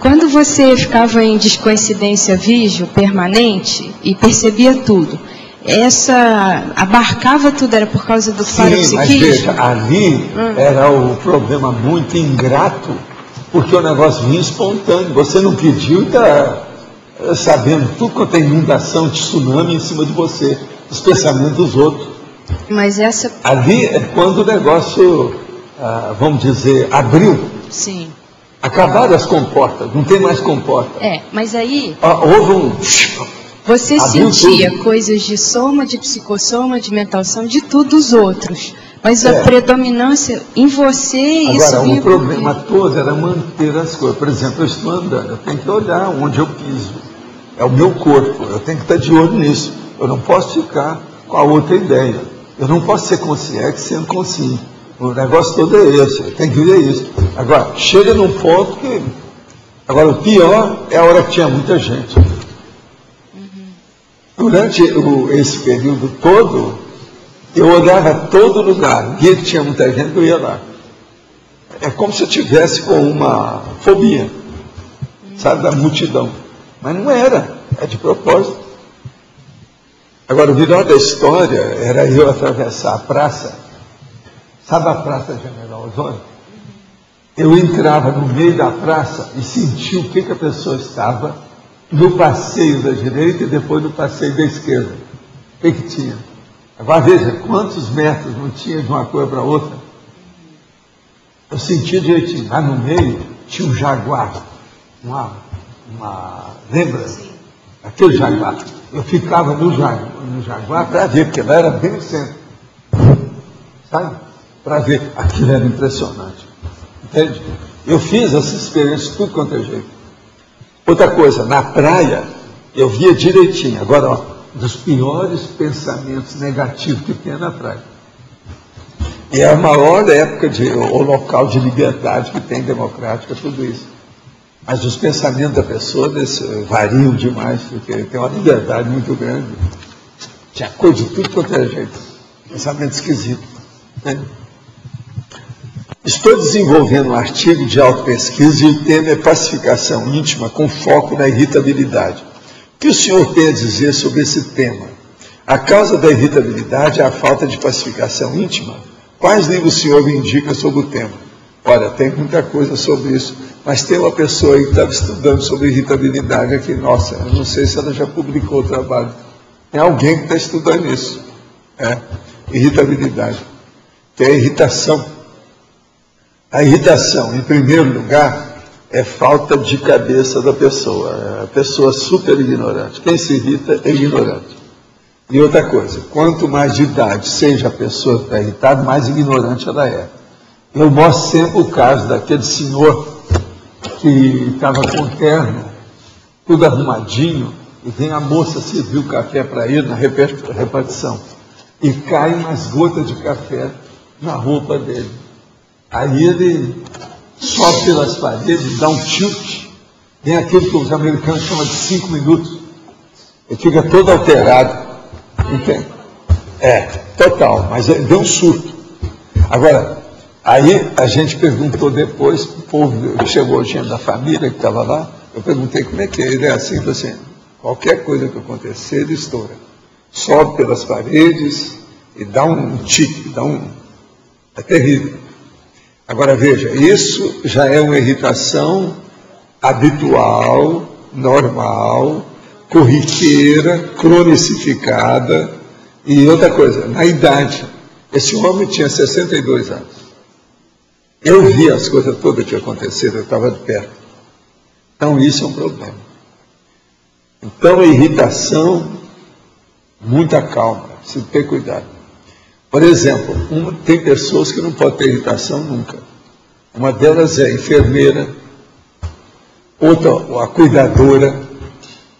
Speaker 1: Quando você ficava em descoincidência vígio permanente e percebia tudo, essa abarcava tudo, era por causa do parapsiquismo?
Speaker 2: Mas veja, ali era o problema muito ingrato, porque o negócio vinha espontâneo. Você não pediu e está sabendo tudo quanto é inundação de tsunami em cima de você, os pensamentos dos outros.
Speaker 1: Mas essa...
Speaker 2: Ali é quando o negócio, vamos dizer, abriu.
Speaker 1: Sim.
Speaker 2: Acabaram as comportas, não tem mais comporta.
Speaker 1: Mas aí...
Speaker 2: houve um...
Speaker 1: Você sentia coisas de soma, de psicossoma, de mentalsoma, de tudo dos outros. Mas a predominância em você, isso...
Speaker 2: Agora, o problema todo era manter as coisas. Por exemplo, eu estou andando, eu tenho que olhar onde eu piso. É o meu corpo, eu tenho que estar de olho nisso. Eu não posso ficar com a outra ideia. Eu não posso ser consciente sendo consciente. O negócio todo é esse, eu tenho que ver isso. Agora, chega num ponto que... Agora, o pior é a hora que tinha muita gente. Durante esse período todo, eu olhava todo lugar, via que tinha muita gente, eu ia lá. É como se eu tivesse com uma fobia, sabe, da multidão. Mas não era, é de propósito. Agora, o melhor da história era eu atravessar a praça, sabe a Praça General Osório? Eu entrava no meio da praça e sentia o que a pessoa estava no passeio da direita e depois no passeio da esquerda. O que tinha? Agora veja, quantos metros não tinha de uma coisa para outra? Eu sentia direitinho. Lá no meio tinha um jaguar. Lembra? Aquele jaguar. Eu ficava no jaguar para ver, porque lá era bem no centro. Sabe? Para ver. Aquilo era impressionante. Entende? Eu fiz essa experiência tudo quanto é jeito. Outra coisa, na praia, eu via direitinho. Agora, dos piores pensamentos negativos que tem na praia. E é a maior época, o local de liberdade que tem democrática, tudo isso. Mas os pensamentos da pessoa variam demais, porque tem uma liberdade muito grande. Tinha coisa de tudo quanto é jeito. Pensamento esquisito. Né? Estou desenvolvendo um artigo de autopesquisa e o tema é pacificação íntima com foco na irritabilidade. O que o senhor tem a dizer sobre esse tema? A causa da irritabilidade é a falta de pacificação íntima? Quais livros o senhor me indica sobre o tema? Olha, tem muita coisa sobre isso, mas tem uma pessoa aí que estava estudando sobre irritabilidade aqui. Nossa, eu não sei se ela já publicou o trabalho. Tem alguém que está estudando isso. Irritabilidade, que é a irritação. A irritação, em primeiro lugar, é falta de cabeça da pessoa. É a pessoa super ignorante. Quem se irrita é ignorante. E outra coisa, quanto mais de idade seja a pessoa que está irritada, mais ignorante ela é. Eu mostro sempre o caso daquele senhor que estava com o terno, tudo arrumadinho, e vem a moça servir o café para ele na repartição. E cai umas gotas de café na roupa dele. Aí ele sobe pelas paredes, dá um tilt, tem aquilo que os americanos chamam de 5 minutos. Ele fica todo alterado. Entende? Total, mas ele deu um surto. Agora, aí a gente perguntou depois, o povo chegou gente da família que estava lá, eu perguntei como é que é. Ele é assim, assim, qualquer coisa que acontecer, ele estoura. Sobe pelas paredes e dá um tique, é terrível. Agora veja, isso já é uma irritação habitual, normal, corriqueira, cronicificada. E outra coisa, na idade, esse homem tinha 62 anos. Eu vi as coisas todas que aconteceram, eu estava de perto. Então isso é um problema. Então a irritação, muita calma, precisa ter cuidado. Por exemplo, tem pessoas que não podem ter irritação nunca. Uma delas é a enfermeira, outra a cuidadora,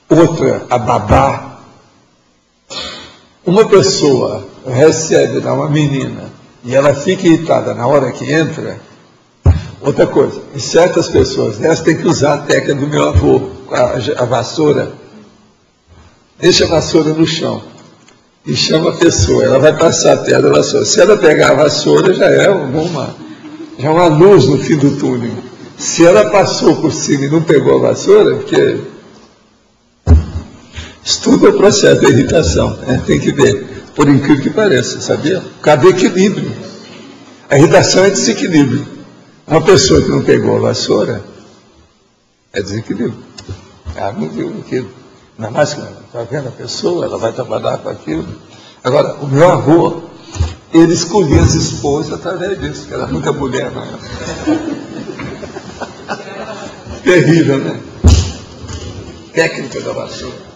Speaker 2: outra a babá. Uma pessoa recebe uma menina e ela fica irritada na hora que entra, Outra coisa, em certas pessoas dessas tem que usar a técnica do meu avô, a vassoura. Deixa a vassoura no chão e chama a pessoa, ela vai passar perto da vassoura. Se ela pegar a vassoura, já é uma luz no fim do túnel. Se ela passou por cima e não pegou a vassoura, porque estuda o processo da irritação, né? Tem que ver, por incrível que pareça, sabia? Cadê equilíbrio? A irritação é desequilíbrio. Uma pessoa que não pegou a vassoura é desequilíbrio. Ela não viu aquilo. Ainda mais que está vendo a pessoa, ela vai trabalhar com aquilo. Agora, o meu avô, ele escolhia as esposas através disso, que era muita mulher, não é? Terrível, né? Técnica da vassoura.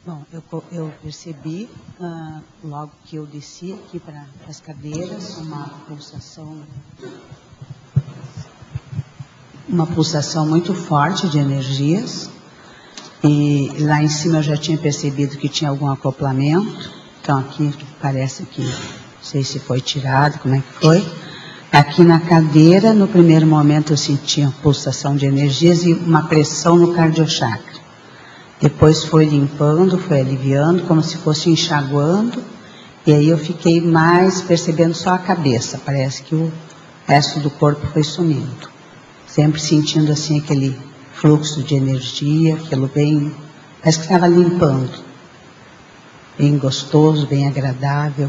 Speaker 10: Bom, eu percebi, logo que eu desci aqui para as cadeiras, uma pulsação muito forte de energias. E lá em cima eu já tinha percebido que tinha algum acoplamento. Então aqui parece que, não sei se foi tirado, como é que foi. Aqui na cadeira, no primeiro momento eu senti uma pulsação de energias e uma pressão no cardiochakra. Depois foi limpando, foi aliviando, como se fosse enxaguando. E aí eu fiquei mais percebendo só a cabeça. Parece que o resto do corpo foi sumindo. Sempre sentindo assim aquele fluxo de energia, aquilo bem... Parece que estava limpando. Bem gostoso, bem agradável.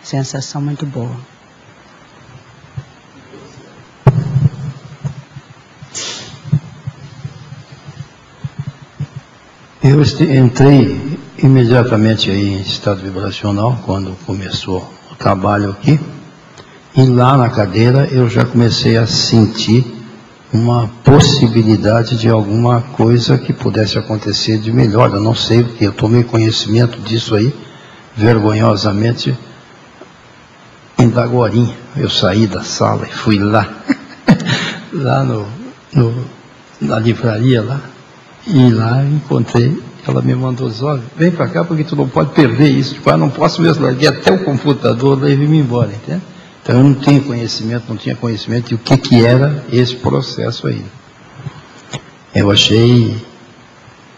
Speaker 10: Sensação muito boa.
Speaker 11: Eu entrei imediatamente aí em estado vibracional, quando começou o trabalho aqui, e lá na cadeira eu já comecei a sentir uma possibilidade de alguma coisa que pudesse acontecer de melhor. Eu não sei, porque eu tomei conhecimento disso aí, vergonhosamente, ainda agorinha. Eu saí da sala e fui lá, lá na livraria lá, e lá eu encontrei, ela me mandou, olha, vem para cá porque tu não pode perder isso. Tipo, não posso mesmo, larguei até o computador, daí vim embora, entende? Então eu não tinha conhecimento de o que era esse processo aí. Eu achei,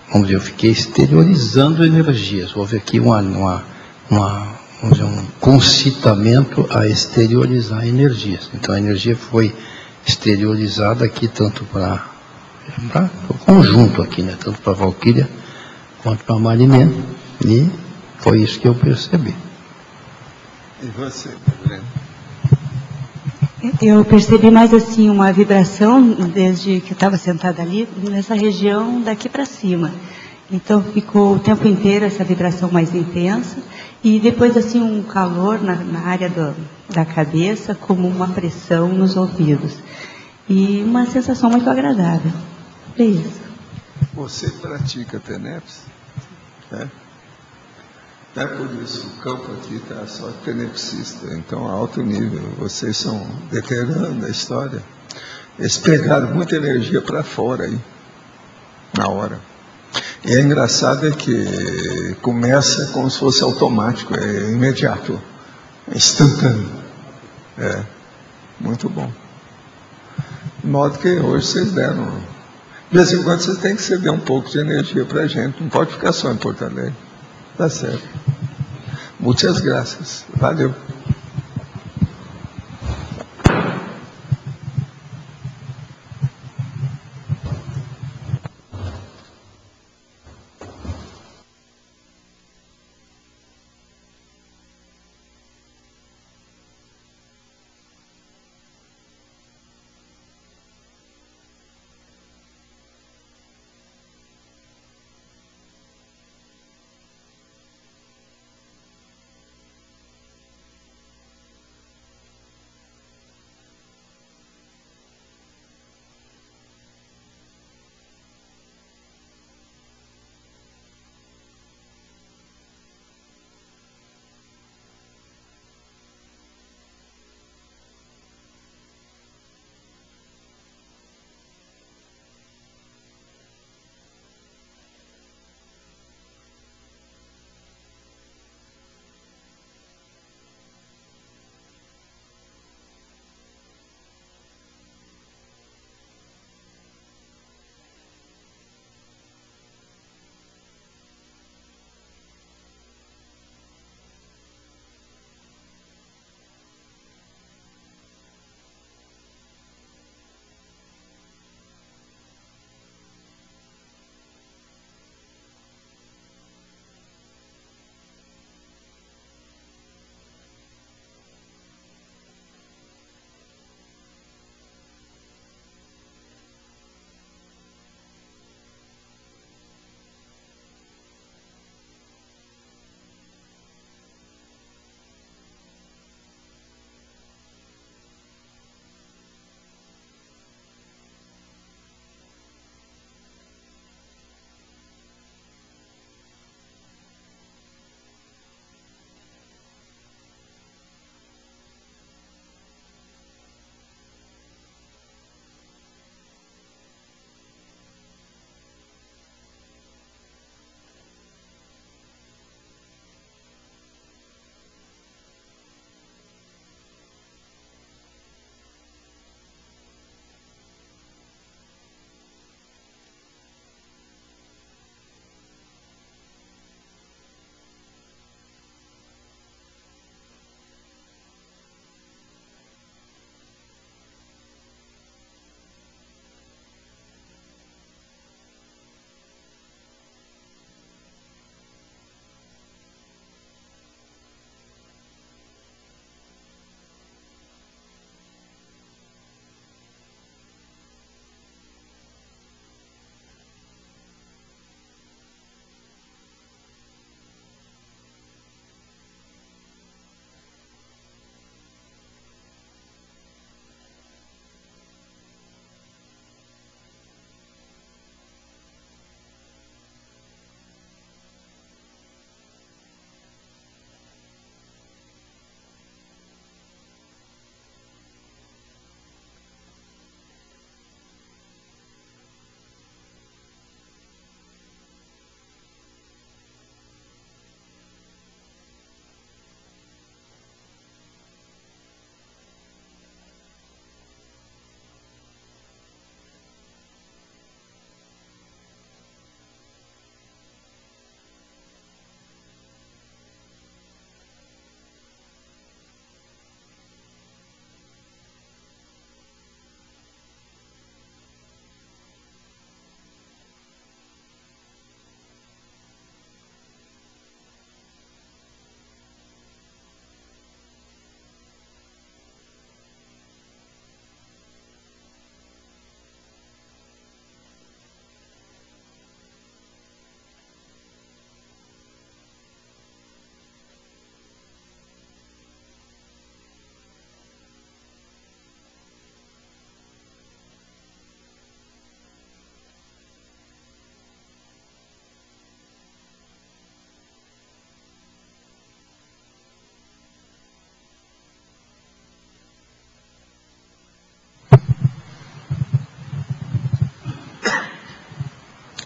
Speaker 11: vamos dizer, eu fiquei exteriorizando energias. Houve aqui vamos dizer, um concitamento a exteriorizar energias. Então a energia foi exteriorizada aqui tanto para o conjunto aqui, né? Tanto para a Valquíria quanto para a Marimé, e foi isso que eu percebi.
Speaker 2: E você, Breno?
Speaker 10: Eu percebi mais assim uma vibração desde que eu estava sentada ali, nessa região daqui para cima. Então ficou o tempo inteiro essa vibração mais intensa e depois assim um calor na área da cabeça, como uma pressão nos ouvidos. E uma sensação muito agradável. É isso.
Speaker 2: Você pratica TENEPS? É por isso, o campo aqui está só tenepsista, então alto nível. Vocês são veteranos da história. Eles pegaram muita energia para fora aí, na hora. E é engraçado é que começa como se fosse automático, é imediato, é instantâneo. É, muito bom. De modo que hoje vocês deram. De vez em quando vocês têm que ceder um pouco de energia para a gente, não pode ficar só em Porto Alegre. Tá certo. Muitas graças. Valeu.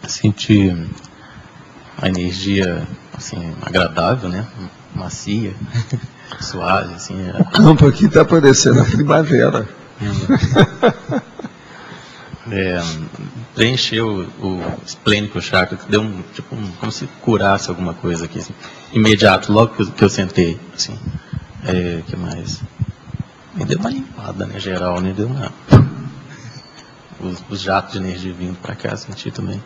Speaker 12: senti a energia assim, agradável, né? Macia, suave. Assim,
Speaker 2: o campo aqui está parecendo a primavera.
Speaker 12: Preencheu o esplênico chakra, que deu como se curasse alguma coisa aqui, assim, imediato, logo que eu sentei, assim, que mais? Me deu uma limpada, né, geral, né, deu uma... Os jatos de energia vindo para cá, senti também.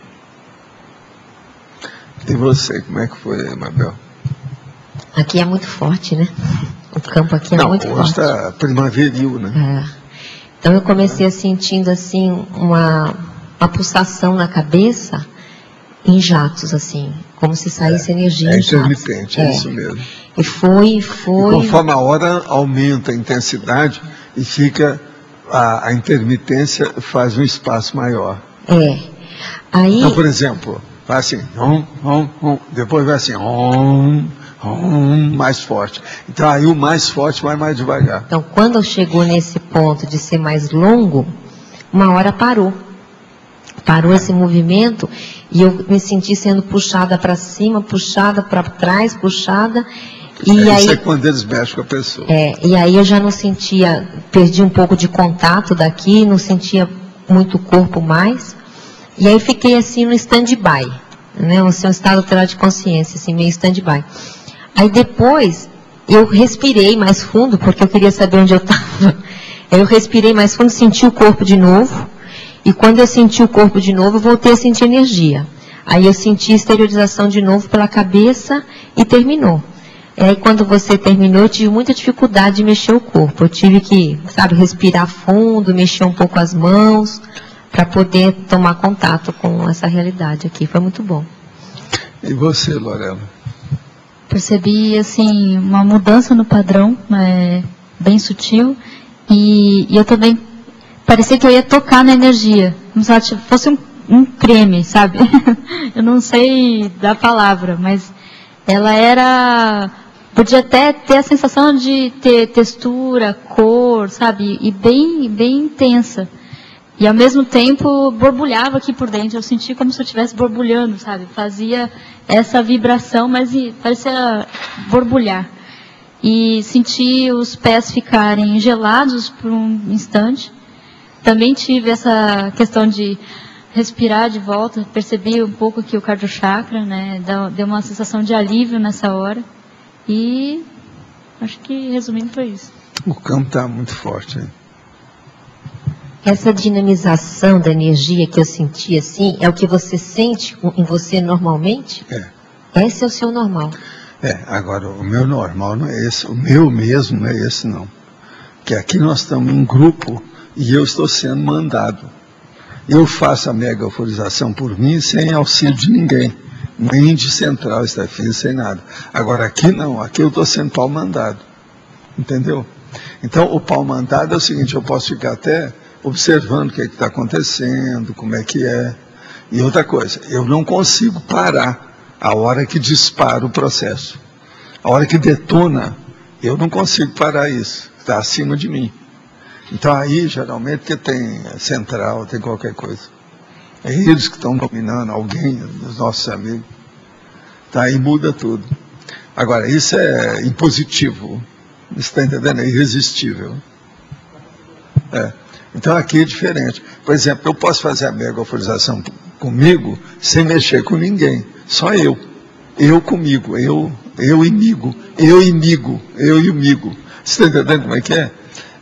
Speaker 2: E você, como é que foi, Mabel?
Speaker 13: Aqui é muito forte, né? O campo aqui é muito forte.
Speaker 2: Hoje está primaveril, né?
Speaker 13: Então eu comecei sentindo assim uma pulsação na cabeça em jatos, assim, como se saísse energia em jatos.
Speaker 2: Intermitente, é isso mesmo.
Speaker 13: E foi.
Speaker 2: E conforme a hora aumenta a intensidade e fica a intermitência faz um espaço maior.
Speaker 13: Aí,
Speaker 2: então, por exemplo, vai assim, depois vai assim, mais forte. Então aí o mais forte vai mais devagar.
Speaker 13: Então quando chegou nesse ponto de ser mais longo, uma hora parou esse movimento e eu me senti sendo puxada para cima, puxada para trás, puxada. E aí,
Speaker 2: isso é quando eles mexem com a pessoa.
Speaker 13: E aí eu já não sentia, perdi um pouco de contato daqui, não sentia muito o corpo mais. E aí fiquei assim no stand-by, né? Um estado alterado de consciência, assim, meio stand-by. Aí depois eu respirei mais fundo, porque eu queria saber onde eu estava. Eu respirei mais fundo, senti o corpo de novo. E quando eu senti o corpo de novo, eu voltei a sentir energia. Aí eu senti exteriorização de novo pela cabeça e terminou. E aí quando você terminou, eu tive muita dificuldade de mexer o corpo. Eu tive que, respirar fundo, mexer um pouco as mãos, para poder tomar contato com essa realidade aqui. Foi muito bom.
Speaker 2: E você, Lorena?
Speaker 14: Percebi, assim, uma mudança no padrão, bem sutil. E eu também, parecia que eu ia tocar na energia. Como se ela fosse um creme, sabe? Eu não sei da palavra, mas ela era... Podia até ter a sensação de ter textura, cor, sabe? E bem intensa. E ao mesmo tempo borbulhava aqui por dentro. Eu senti como se eu estivesse borbulhando, sabe? Fazia essa vibração, mas parecia borbulhar. E senti os pés ficarem gelados por um instante. Também tive essa questão de respirar de volta. Percebi um pouco aqui o cardiochakra, né? Deu uma sensação de alívio nessa hora. E acho que, resumindo, foi isso.
Speaker 2: O campo está muito forte, hein?
Speaker 13: Essa dinamização da energia que eu senti assim, é o que você sente em você normalmente? Esse é o seu normal?
Speaker 2: Agora o meu normal não é esse, o meu mesmo não é esse não. Porque aqui nós estamos em grupo e eu estou sendo mandado. Eu faço a mega euforização por mim sem auxílio de ninguém. Nem de central extrafísica, sem nada. Agora aqui não, aqui eu estou sendo pau mandado. Entendeu? Então o pau mandado é o seguinte, eu posso ficar até observando o que está acontecendo, como é que é. E outra coisa, eu não consigo parar a hora que dispara o processo. A hora que detona, eu não consigo parar isso. Está acima de mim. Então aí, geralmente, que tem central, tem qualquer coisa. É eles que estão dominando alguém, os nossos amigos. Tá, aí muda tudo. Agora, isso é impositivo. Você está entendendo? É irresistível. Então aqui é diferente. Por exemplo, eu posso fazer a mega euforização comigo sem mexer com ninguém. Só eu. Eu comigo. Eu e migo. Eu e migo. Eu e o migo. Você está entendendo como é que é?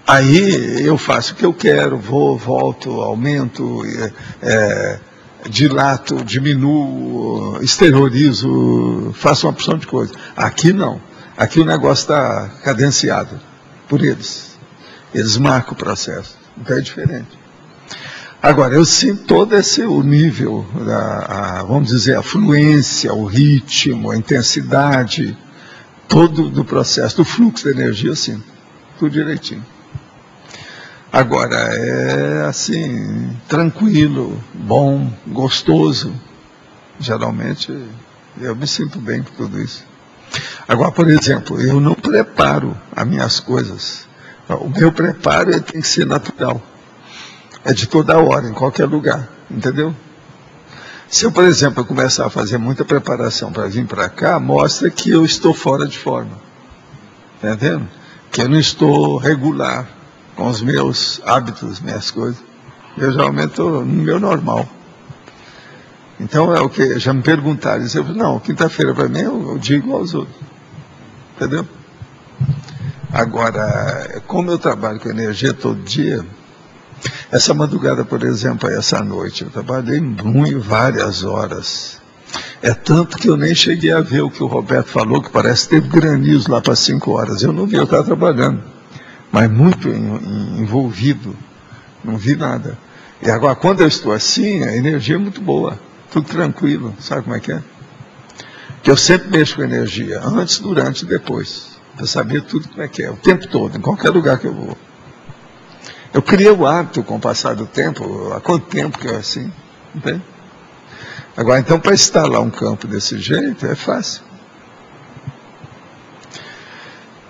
Speaker 2: Aí eu faço o que eu quero, vou, volto, aumento, dilato, diminuo, exteriorizo, faço uma opção de coisas. Aqui não. Aqui o negócio está cadenciado por eles. Eles marcam o processo. Então é diferente. Agora, eu sinto todo o nível, vamos dizer, a fluência, o ritmo, a intensidade, todo do processo, do fluxo de energia, eu sinto. Tudo direitinho. Agora, é assim, tranquilo, bom, gostoso. Geralmente, eu me sinto bem com tudo isso. Agora, por exemplo, eu não preparo as minhas coisas. O meu preparo tem que ser natural. É de toda hora, em qualquer lugar, entendeu? Se eu, por exemplo, começar a fazer muita preparação para vir para cá, mostra que eu estou fora de forma. Está entendendo? Que eu não estou regular com os meus hábitos, minhas coisas. Eu geralmente estou no meu normal. Então é o que já me perguntaram. Eu falei, não, quinta-feira para mim eu digo aos outros. Entendeu? Agora, como eu trabalho com energia todo dia, essa madrugada, por exemplo, essa noite, eu trabalhei muito, várias horas. É tanto que eu nem cheguei a ver o que o Roberto falou, que parece ter granizo lá para 5 horas. Eu não vi, eu estava trabalhando, mas muito envolvido, não vi nada. E agora, quando eu estou assim, a energia é muito boa, tudo tranquilo, sabe como é que é? Que eu sempre mexo com energia, antes, durante e depois, para saber tudo como é que é, o tempo todo, em qualquer lugar que eu vou. Eu criei o hábito com o passar do tempo, há quanto tempo que eu assim, entende? Agora, então, para instalar um campo desse jeito, é fácil.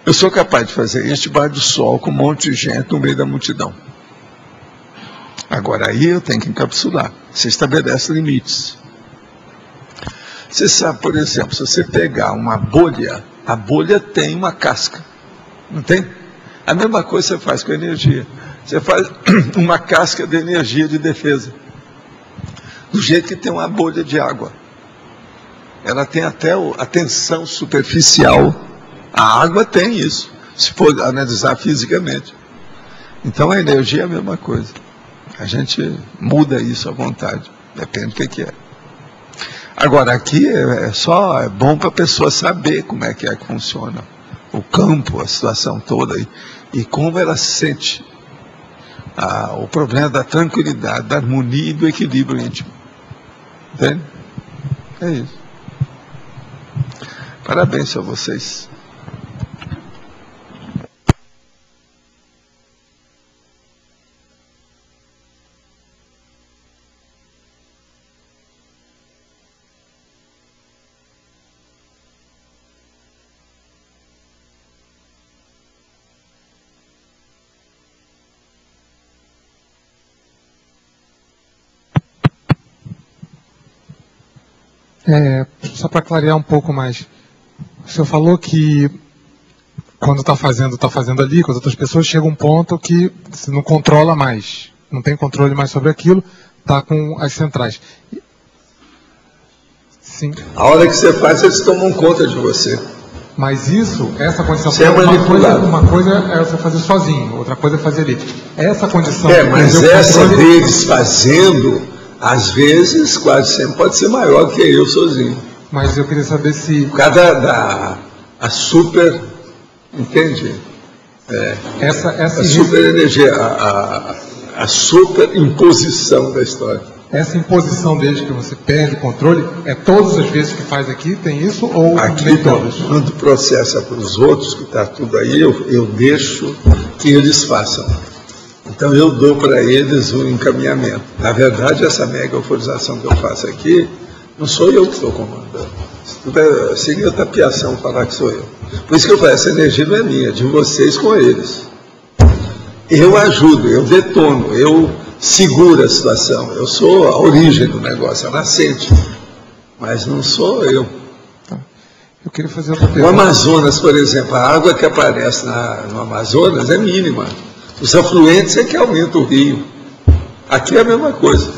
Speaker 2: Eu sou capaz de fazer isso debaixo do sol, com um monte de gente no meio da multidão. Agora, aí eu tenho que encapsular. Você estabelece limites. Você sabe, por exemplo, se você pegar uma bolha, a bolha tem uma casca, não tem? A mesma coisa você faz com a energia. Você faz uma casca de energia de defesa. Do jeito que tem uma bolha de água. Ela tem até a tensão superficial. A água tem isso, se for analisar fisicamente. Então a energia é a mesma coisa. A gente muda isso à vontade. Depende do que é. Agora aqui é bom para a pessoa saber como é que funciona. O campo, a situação toda. E como ela se sente. O problema da tranquilidade, da harmonia e do equilíbrio íntimo. Entende? É isso. Parabéns a vocês.
Speaker 15: Só para clarear um pouco mais, o senhor falou que quando está fazendo ali com as outras pessoas, chega um ponto que você não controla mais, não tem controle mais sobre aquilo, está com as centrais. Sim.
Speaker 2: A hora que você faz, eles tomam conta de você.
Speaker 15: Mas essa condição,
Speaker 2: você é manipulado.
Speaker 15: Uma coisa é você fazer sozinho, outra coisa é fazer ali. Essa condição...
Speaker 2: mas essa deles fazendo... Às vezes, quase sempre, pode ser maior que eu sozinho.
Speaker 15: Mas eu queria saber se...
Speaker 2: Por causa a super... Entende?
Speaker 15: Essa
Speaker 2: super energia, a super imposição da história.
Speaker 15: Essa imposição deles que você perde o controle, é todas as vezes que faz aqui, tem isso? Ou
Speaker 2: aqui
Speaker 15: nem todas?
Speaker 2: Quando processa para os outros, que está tudo aí, eu deixo que eles façam. Então eu dou para eles um encaminhamento. Na verdade, essa mega euforização que eu faço aqui, não sou eu que estou comandando. Isso tudo seria tapiação falar que sou eu. Por isso que eu falo, essa energia não é minha, é de vocês com eles. Eu ajudo, eu detono, eu seguro a situação. Eu sou a origem do negócio, a nascente. Mas não sou eu.
Speaker 15: Eu queria fazer outra pergunta.
Speaker 2: O Amazonas, por exemplo, a água que aparece no Amazonas é mínima. Os afluentes é que aumenta o rio. Aqui é a mesma coisa.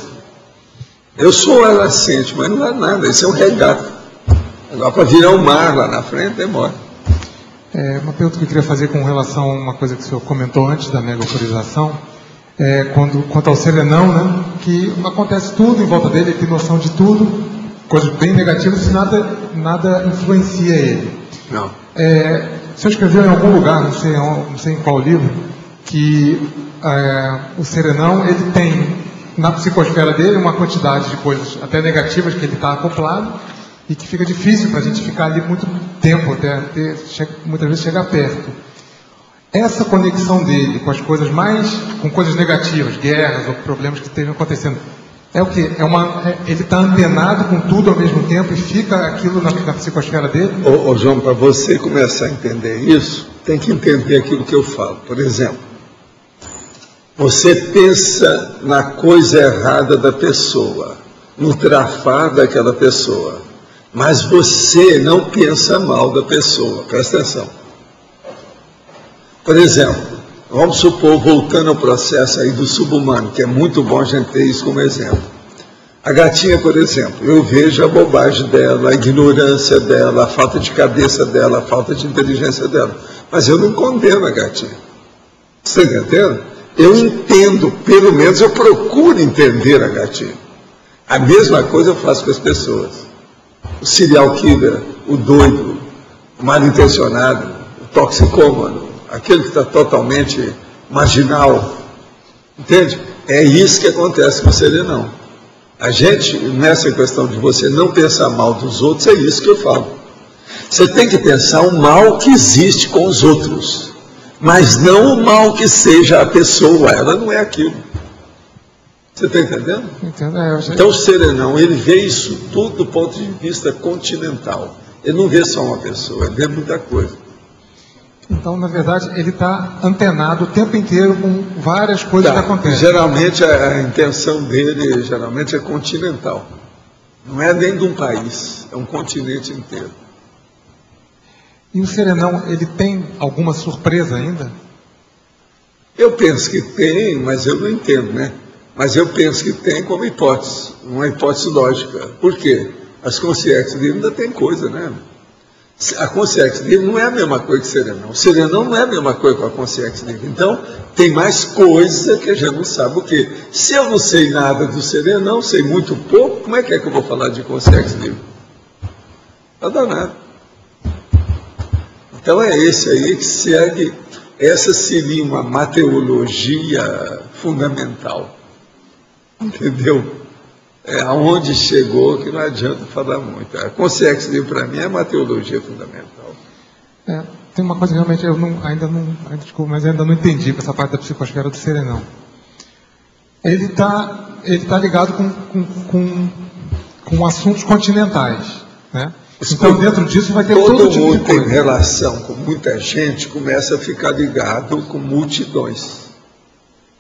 Speaker 2: Eu sou a nascente, mas não é nada, isso é um regato. Agora, para virar um mar lá na frente, demora.
Speaker 15: Uma pergunta que eu queria fazer com relação a uma coisa que o senhor comentou antes da mega euforização, quanto ao serenão, né, que acontece tudo em volta dele, ele tem noção de tudo, coisas bem negativas, e nada influencia ele.
Speaker 2: Não.
Speaker 15: O senhor escreveu em algum lugar, não sei em qual livro, que o serenão, ele tem na psicosfera dele uma quantidade de coisas até negativas que ele está acoplado e que fica difícil para a gente ficar ali muito tempo, até muitas vezes chegar perto. Essa conexão dele com as coisas com coisas negativas, guerras ou problemas que estejam acontecendo, é o quê? Ele está antenado com tudo ao mesmo tempo e fica aquilo na psicosfera dele?
Speaker 2: Ô João, para você começar a entender isso, tem que entender aquilo que eu falo. Por exemplo, você pensa na coisa errada da pessoa. no trafar daquela pessoa. Mas você não pensa mal da pessoa, presta atenção. Por exemplo, vamos supor, voltando ao processo aí do subhumano, que é muito bom a gente ter isso como exemplo. A gatinha, por exemplo, eu vejo a bobagem dela, a ignorância dela, a falta de cabeça dela, a falta de inteligência dela. Mas eu não condeno a gatinha. Você está entendendo? Eu entendo, pelo menos eu procuro entender a gatinha. A mesma coisa eu faço com as pessoas. O serial killer, o doido, o mal intencionado, o toxicômano, aquele que está totalmente marginal. Entende? É isso que acontece com o serenão. A gente, nessa questão de você não pensar mal dos outros, é isso que eu falo. Você tem que pensar o mal que existe com os outros, mas não o mal que seja a pessoa, ela não é aquilo. Você está entendendo?
Speaker 15: Entendo,
Speaker 2: Então o serenão, ele vê isso tudo do ponto de vista continental. Ele não vê só uma pessoa, ele vê muita coisa.
Speaker 15: Então, na verdade, ele está antenado o tempo inteiro com várias coisas que acontecem.
Speaker 2: Geralmente a intenção dele geralmente é continental. Não é nem de um país, é um continente inteiro.
Speaker 15: E o serenão, ele tem alguma surpresa ainda?
Speaker 2: Eu penso que tem, mas eu não entendo, né? Mas eu penso que tem como hipótese, uma hipótese lógica. Por quê? As consciências dele ainda tem coisa, né? A consciência dele não é a mesma coisa que o serenão. O serenão não é a mesma coisa com a consciência dele. Então, tem mais coisa que a gente não sabe o quê. Se eu não sei nada do serenão, sei muito pouco, como é que eu vou falar de consciência dele? Não dá nada. Então é esse aí que segue, essa seria uma mateologia fundamental. Entendeu? É aonde chegou que não adianta falar muito. A consciência dele, para mim, é uma teologia fundamental.
Speaker 15: Tem uma coisa que realmente eu ainda não entendi com essa parte da psicosfera do serenão. Ele tá ligado com assuntos continentais, né? Então, dentro disso vai ter todo tipo de
Speaker 2: mundo
Speaker 15: coisa.
Speaker 2: Tem relação com muita gente, começa a ficar ligado com multidões.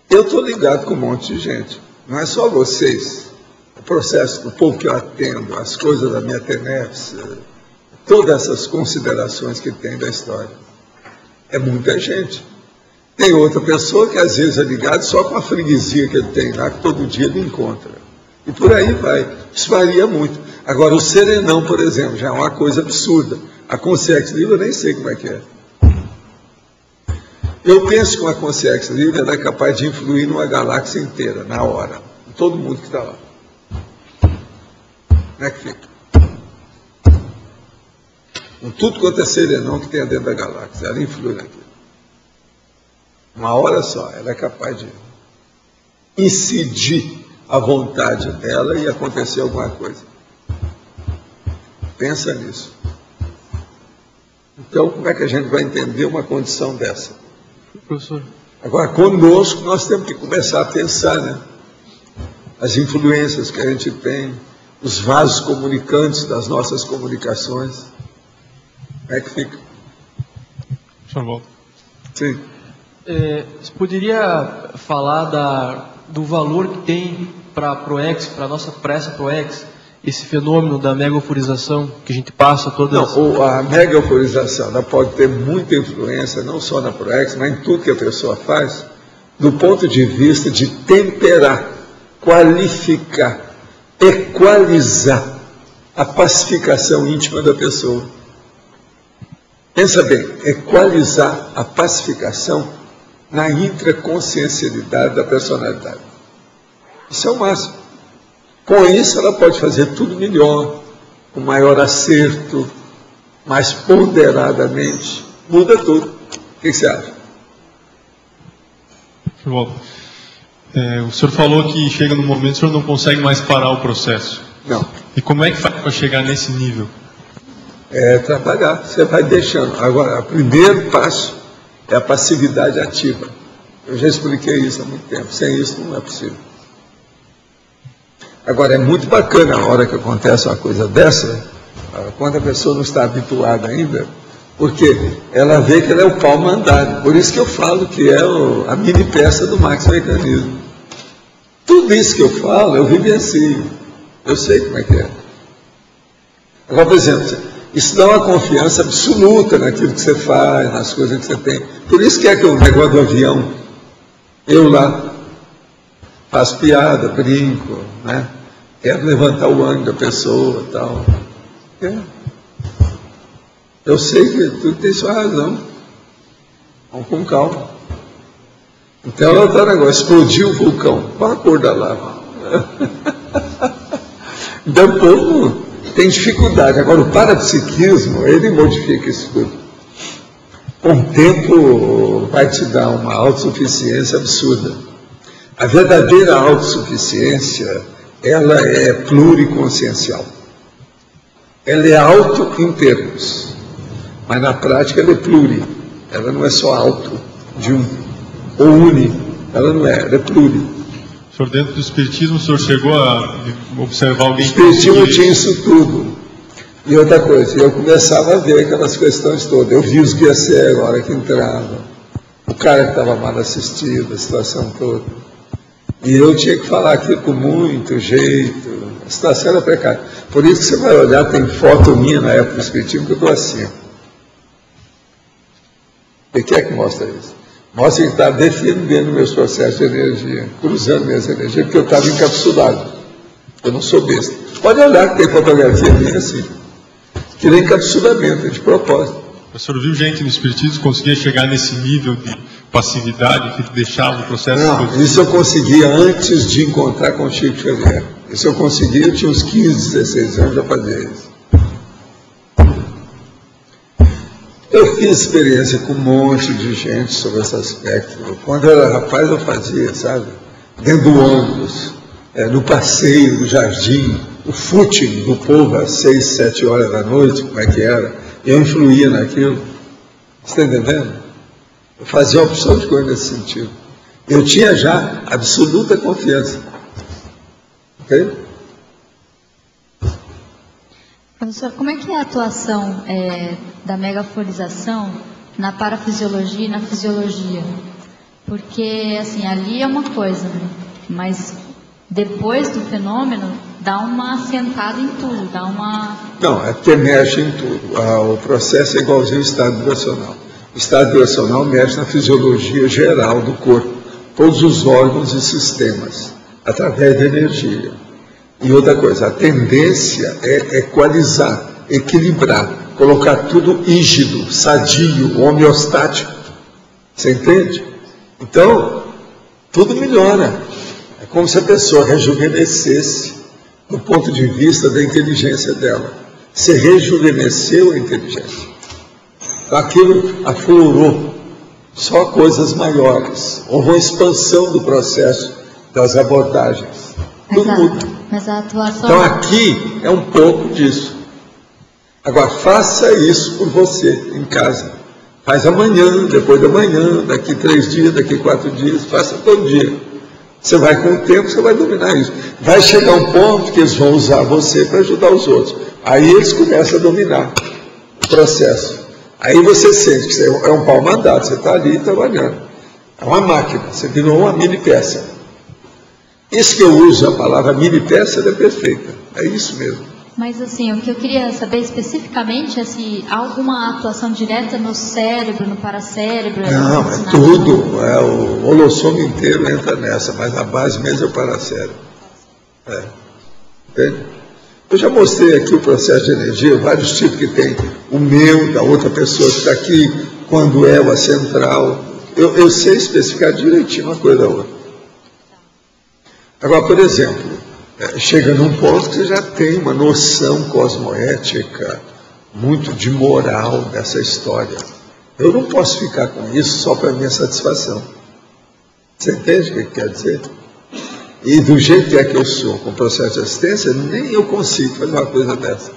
Speaker 2: Eu estou ligado com um monte de gente. Não é só vocês. O processo do povo que eu atendo, as coisas da minha tenefs, todas essas considerações que tem da história. É muita gente. Tem outra pessoa que às vezes é ligada só com a freguesia que ele tem lá, que todo dia ele encontra. E por aí vai. Isso varia muito. Agora, o serenão, por exemplo, já é uma coisa absurda. A consciência livre eu nem sei como é que é. Eu penso que uma consciência livre ela é capaz de influir numa galáxia inteira, na hora. Em todo mundo que está lá. Como é que fica? Com tudo quanto é serenão que tem dentro da galáxia, ela influi naquilo. Uma hora só, ela é capaz de incidir a vontade dela e acontecer alguma coisa. Pensa nisso. Então, como é que a gente vai entender uma condição dessa?
Speaker 5: Professor.
Speaker 2: Agora, conosco, nós temos que começar a pensar, né? As influências que a gente tem, os vasos comunicantes das nossas comunicações. Como é que fica?
Speaker 16: Chamou.
Speaker 2: Sim.
Speaker 16: Você poderia falar do valor que tem para a ProEx, para a nossa pressa ProEx, esse fenômeno da mega-euforização que a gente passa todas...
Speaker 2: Não, a mega-euforização ela pode ter muita influência, não só na ProEx, mas em tudo que a pessoa faz, do ponto de vista de temperar, qualificar, equalizar a pacificação íntima da pessoa. Pensa bem, equalizar a pacificação na intraconsciencialidade da personalidade. Isso é o máximo. Com isso, ela pode fazer tudo melhor, com maior acerto, mais ponderadamente. Muda tudo. O que você acha?
Speaker 16: O senhor falou que chega no momento que o senhor não consegue mais parar o processo.
Speaker 2: Não.
Speaker 16: E como é que faz para chegar nesse nível?
Speaker 2: É trabalhar, você vai deixando. Agora, o primeiro passo é a passividade ativa. Eu já expliquei isso há muito tempo. Sem isso não é possível. Agora, é muito bacana a hora que acontece uma coisa dessa, quando a pessoa não está habituada ainda, porque ela vê que ela é o pau mandado. Por isso que eu falo que é a mini peça do Max Mecanismo. Tudo isso que eu falo, eu vivencio. Eu sei como é que é. Agora, por exemplo, isso dá uma confiança absoluta naquilo que você faz, nas coisas que você tem. Por isso que é que o negócio do avião, eu lá faço piada, brinco, né? Quero levantar o ânimo da pessoa e tal. Eu sei que tudo tem sua razão. Vamos com calma. Então ela está negócio, explodiu o vulcão. Qual a cor da lava? Então o povo tem dificuldade. Agora o parapsiquismo, ele modifica isso tudo. Com o tempo vai te dar uma autossuficiência absurda. A verdadeira autossuficiência, ela é pluriconsciencial. Ela é auto em termos, mas na prática ela é pluri. Ela não é só auto de um, ou uni. Ela não é, ela é pluri.
Speaker 17: O senhor, dentro do Espiritismo, o senhor chegou a observar alguém...
Speaker 2: O Espiritismo tinha isso tudo. E outra coisa, eu começava a ver aquelas questões todas. Eu vi os guias cegos, a hora que entrava, o cara que estava mal assistido, a situação toda. E eu tinha que falar aquilo com muito jeito. A situação era precária. Por isso que você vai olhar, tem foto minha na época do Espiritismo que eu estou assim. O que é que mostra isso? Mostra que está defendendo meus processos de energia, cruzando minhas energias, porque eu estava encapsulado. Eu não sou besta. Pode olhar que tem fotografia minha assim. Que nem encapsulamento, é de propósito.
Speaker 17: O senhor viu gente no Espiritismo que conseguia chegar nesse nível de passividade, que deixava o processo...
Speaker 2: Não, isso eu conseguia antes de encontrar com o Chico Xavier. Isso eu conseguia, eu tinha uns 15, 16 anos já fazia isso. Eu fiz experiência com um monte de gente sobre esse aspecto. Quando eu era rapaz eu fazia, sabe? Dentro do ônibus, no passeio, no jardim, o footing do povo às 6, 7 horas da noite, como é que era. Eu influía naquilo. Você está entendendo? Eu fazia uma opção de coisa nesse sentido. Eu tinha já absoluta confiança. Ok?
Speaker 8: Professor, como é que é a atuação da megaforização na parafisiologia e na fisiologia? Porque, assim, ali é uma coisa, né? Mas depois do fenômeno, dá uma assentada em tudo, dá uma...
Speaker 2: Não, é porque mexe em tudo. O processo é igualzinho ao estado vibracional. O estado vibracional mexe na fisiologia geral do corpo, todos os órgãos e sistemas, através da energia. E outra coisa, a tendência é equalizar, equilibrar, colocar tudo rígido, sadio, homeostático. Você entende? Então, tudo melhora. É como se a pessoa rejuvenescesse do ponto de vista da inteligência dela. Você rejuvenesceu a inteligência. Aquilo aflorou. Só coisas maiores. Houve uma expansão do processo das abordagens. Tudo muda.
Speaker 8: Mas a atuação...
Speaker 2: Então aqui é um pouco disso. Agora, faça isso por você, em casa. Faz amanhã, depois da manhã, daqui 3 dias, daqui 4 dias, faça todo dia. Você vai com o tempo, você vai dominar isso. Vai chegar um ponto que eles vão usar você para ajudar os outros. Aí eles começam a dominar o processo. Aí você sente que você é um pau mandado, você está ali trabalhando. É uma máquina, você virou uma mini peça. Isso que eu uso, a palavra mini peça, ela é perfeita. É isso mesmo.
Speaker 8: Mas assim, o que eu queria saber especificamente é se há alguma atuação direta no cérebro, no paracérebro.
Speaker 2: Não, é tudo. O holossomo inteiro entra nessa, mas a base mesmo é o paracérebro. Entende? Eu já mostrei aqui o processo de energia, vários tipos que tem. O meu, da outra pessoa que está aqui, quando é a central. Eu sei especificar direitinho uma coisa da outra. Agora, por exemplo, chega num ponto que você já tem uma noção cosmoética, muito de moral dessa história. Eu não posso ficar com isso só para minha satisfação. Você entende o que quer dizer? E do jeito que eu sou, com o processo de assistência, nem eu consigo fazer uma coisa dessa.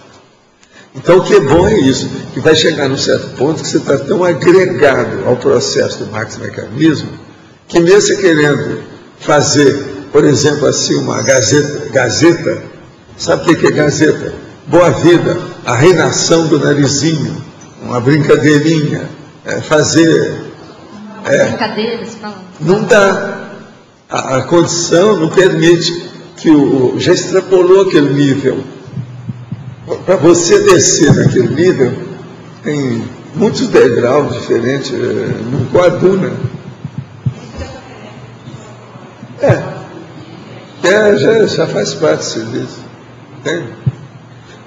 Speaker 2: Então, o que é bom é isso, que vai chegar num certo ponto que você está tão agregado ao processo do maximecanismo, que mesmo você querendo fazer, por exemplo, assim, uma gazeta, sabe o que é gazeta? Boa vida, a reinação do narizinho, uma brincadeirinha, fazer...
Speaker 8: brincadeiras, fala.
Speaker 2: Não dá. A condição não permite que já extrapolou aquele nível. Para você descer naquele nível, tem muitos degraus diferentes, não coaduna. Já faz parte do serviço. Entende?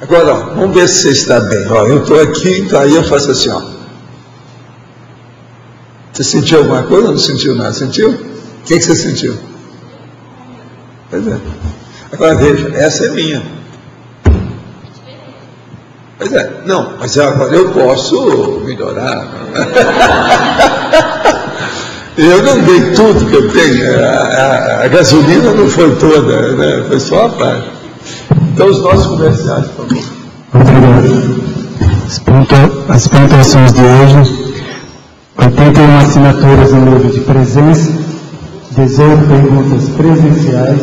Speaker 2: Agora, ó, vamos ver se você está bem. Ó, eu estou aqui, então aí eu faço assim, ó. Você sentiu alguma coisa ou não sentiu nada? Sentiu? O que você sentiu? Pois é. Agora veja, essa é minha. Pois é, não, mas agora eu posso melhorar. Eu não dei tudo que eu tenho, a gasolina não foi toda, né? Foi só a parte. Então os nossos comerciais, por favor.
Speaker 18: Obrigado. As pontuações de hoje, 81 assinaturas no livro de presença, 18 perguntas presenciais,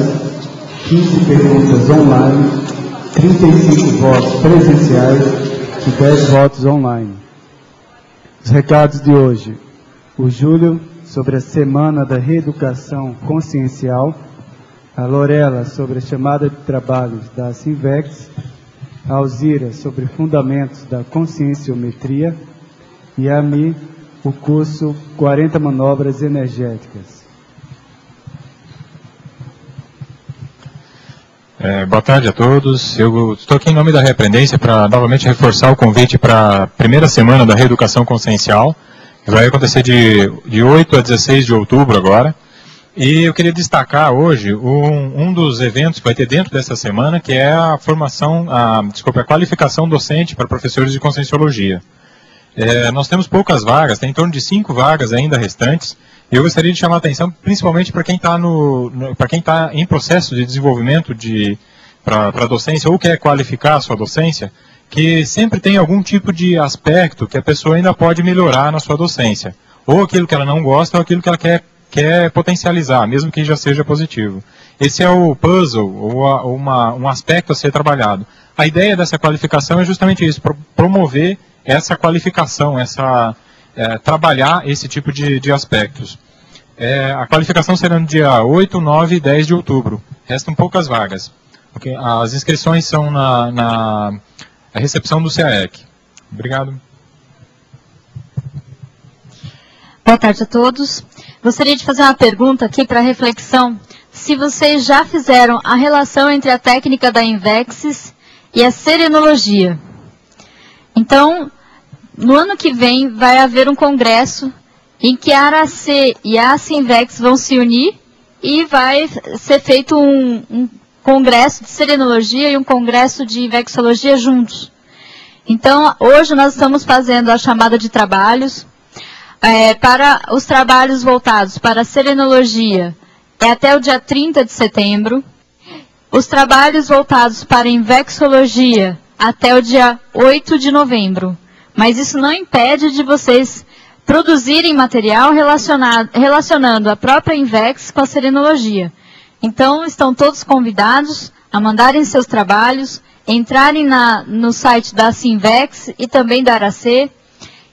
Speaker 18: 15 perguntas online, 35 votos presenciais e 10 votos online. Os recados de hoje. O Júlio, sobre a Semana da Reeducação Consciencial. A Lorela, sobre a chamada de trabalhos da Sinvex. A Alzira, sobre fundamentos da conscienciometria. E a Mi, o curso 40 manobras energéticas.
Speaker 19: Boa tarde a todos. Eu estou aqui em nome da Reaprendência para novamente reforçar o convite para a primeira semana da Reeducação Consciencial, que vai acontecer de 8 a 16 de outubro agora. E eu queria destacar hoje um dos eventos que vai ter dentro dessa semana, que é a a qualificação docente para professores de Conscienciologia. Nós temos poucas vagas, tem em torno de 5 vagas ainda restantes, e eu gostaria de chamar a atenção principalmente para quem está em processo de desenvolvimento para a docência, ou quer qualificar a sua docência, que sempre tem algum tipo de aspecto que a pessoa ainda pode melhorar na sua docência, ou aquilo que ela não gosta, ou aquilo que ela quer potencializar, mesmo que já seja positivo. Esse é o puzzle, ou um aspecto a ser trabalhado. A ideia dessa qualificação é justamente isso, promover essa qualificação, trabalhar esse tipo de aspectos. A qualificação será no dia 8, 9 e 10 de outubro. Restam poucas vagas. Okay? As inscrições são na recepção do CAEC. Obrigado.
Speaker 14: Boa tarde a todos. Gostaria de fazer uma pergunta aqui para reflexão. Se vocês já fizeram a relação entre a técnica da Invexis e a serenologia. Então, no ano que vem vai haver um congresso em que a ARAC e a Sinvex vão se unir e vai ser feito um congresso de serenologia e um congresso de Invexologia juntos. Então, hoje nós estamos fazendo a chamada de trabalhos. Para os trabalhos voltados para a serenologia, até o dia 30 de setembro. Os trabalhos voltados para a Invexologia, até o dia 8 de novembro. Mas isso não impede de vocês produzirem material relacionando a própria Invex com a serenologia. Então, estão todos convidados a mandarem seus trabalhos, entrarem no site da Sinvex e também da ARAC.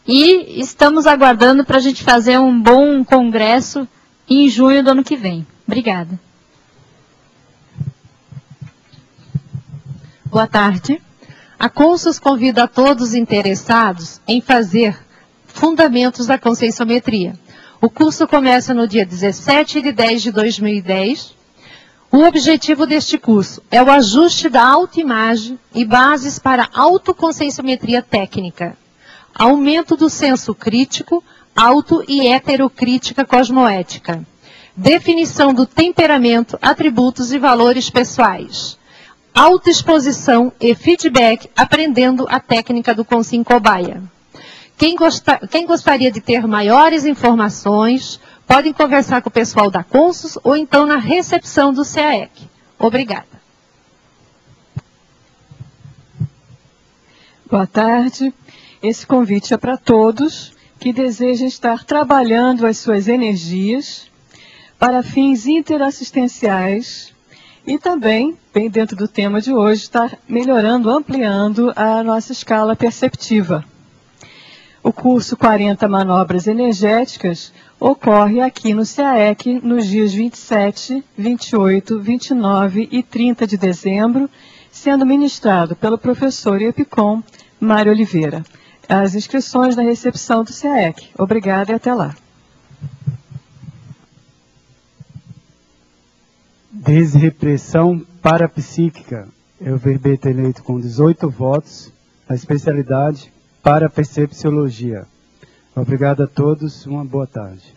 Speaker 14: E estamos aguardando para a gente fazer um bom congresso em junho do ano que vem. Obrigada.
Speaker 20: Boa tarde. A Consus convida a todos interessados em fazer Fundamentos da Conscienciometria. O curso começa no dia 17 de 10 de 2010. O objetivo deste curso é o ajuste da autoimagem e bases para a autoconscienciometria técnica. Aumento do senso crítico, auto- e heterocrítica cosmoética. Definição do temperamento, atributos e valores pessoais. Autoexposição e feedback, aprendendo a técnica do Consciem Cobaia. Quem gostaria de ter maiores informações, podem conversar com o pessoal da Consus ou então na recepção do CAEC. Obrigada.
Speaker 7: Boa tarde. Esse convite é para todos que desejam estar trabalhando as suas energias para fins interassistenciais e também, bem dentro do tema de hoje, estar melhorando, ampliando a nossa escala perceptiva.
Speaker 21: O curso 40 Manobras Energéticas ocorre aqui no CAEC nos dias 27, 28, 29 e 30 de dezembro, sendo ministrado pelo professor EPICOM, Mário Oliveira. As inscrições na recepção do CAEC. Obrigada e até lá.
Speaker 18: Desrepressão parapsíquica. Eu verbete eleito com 18 votos, a especialidade Parapercepciologia. Obrigado a todos, uma boa tarde.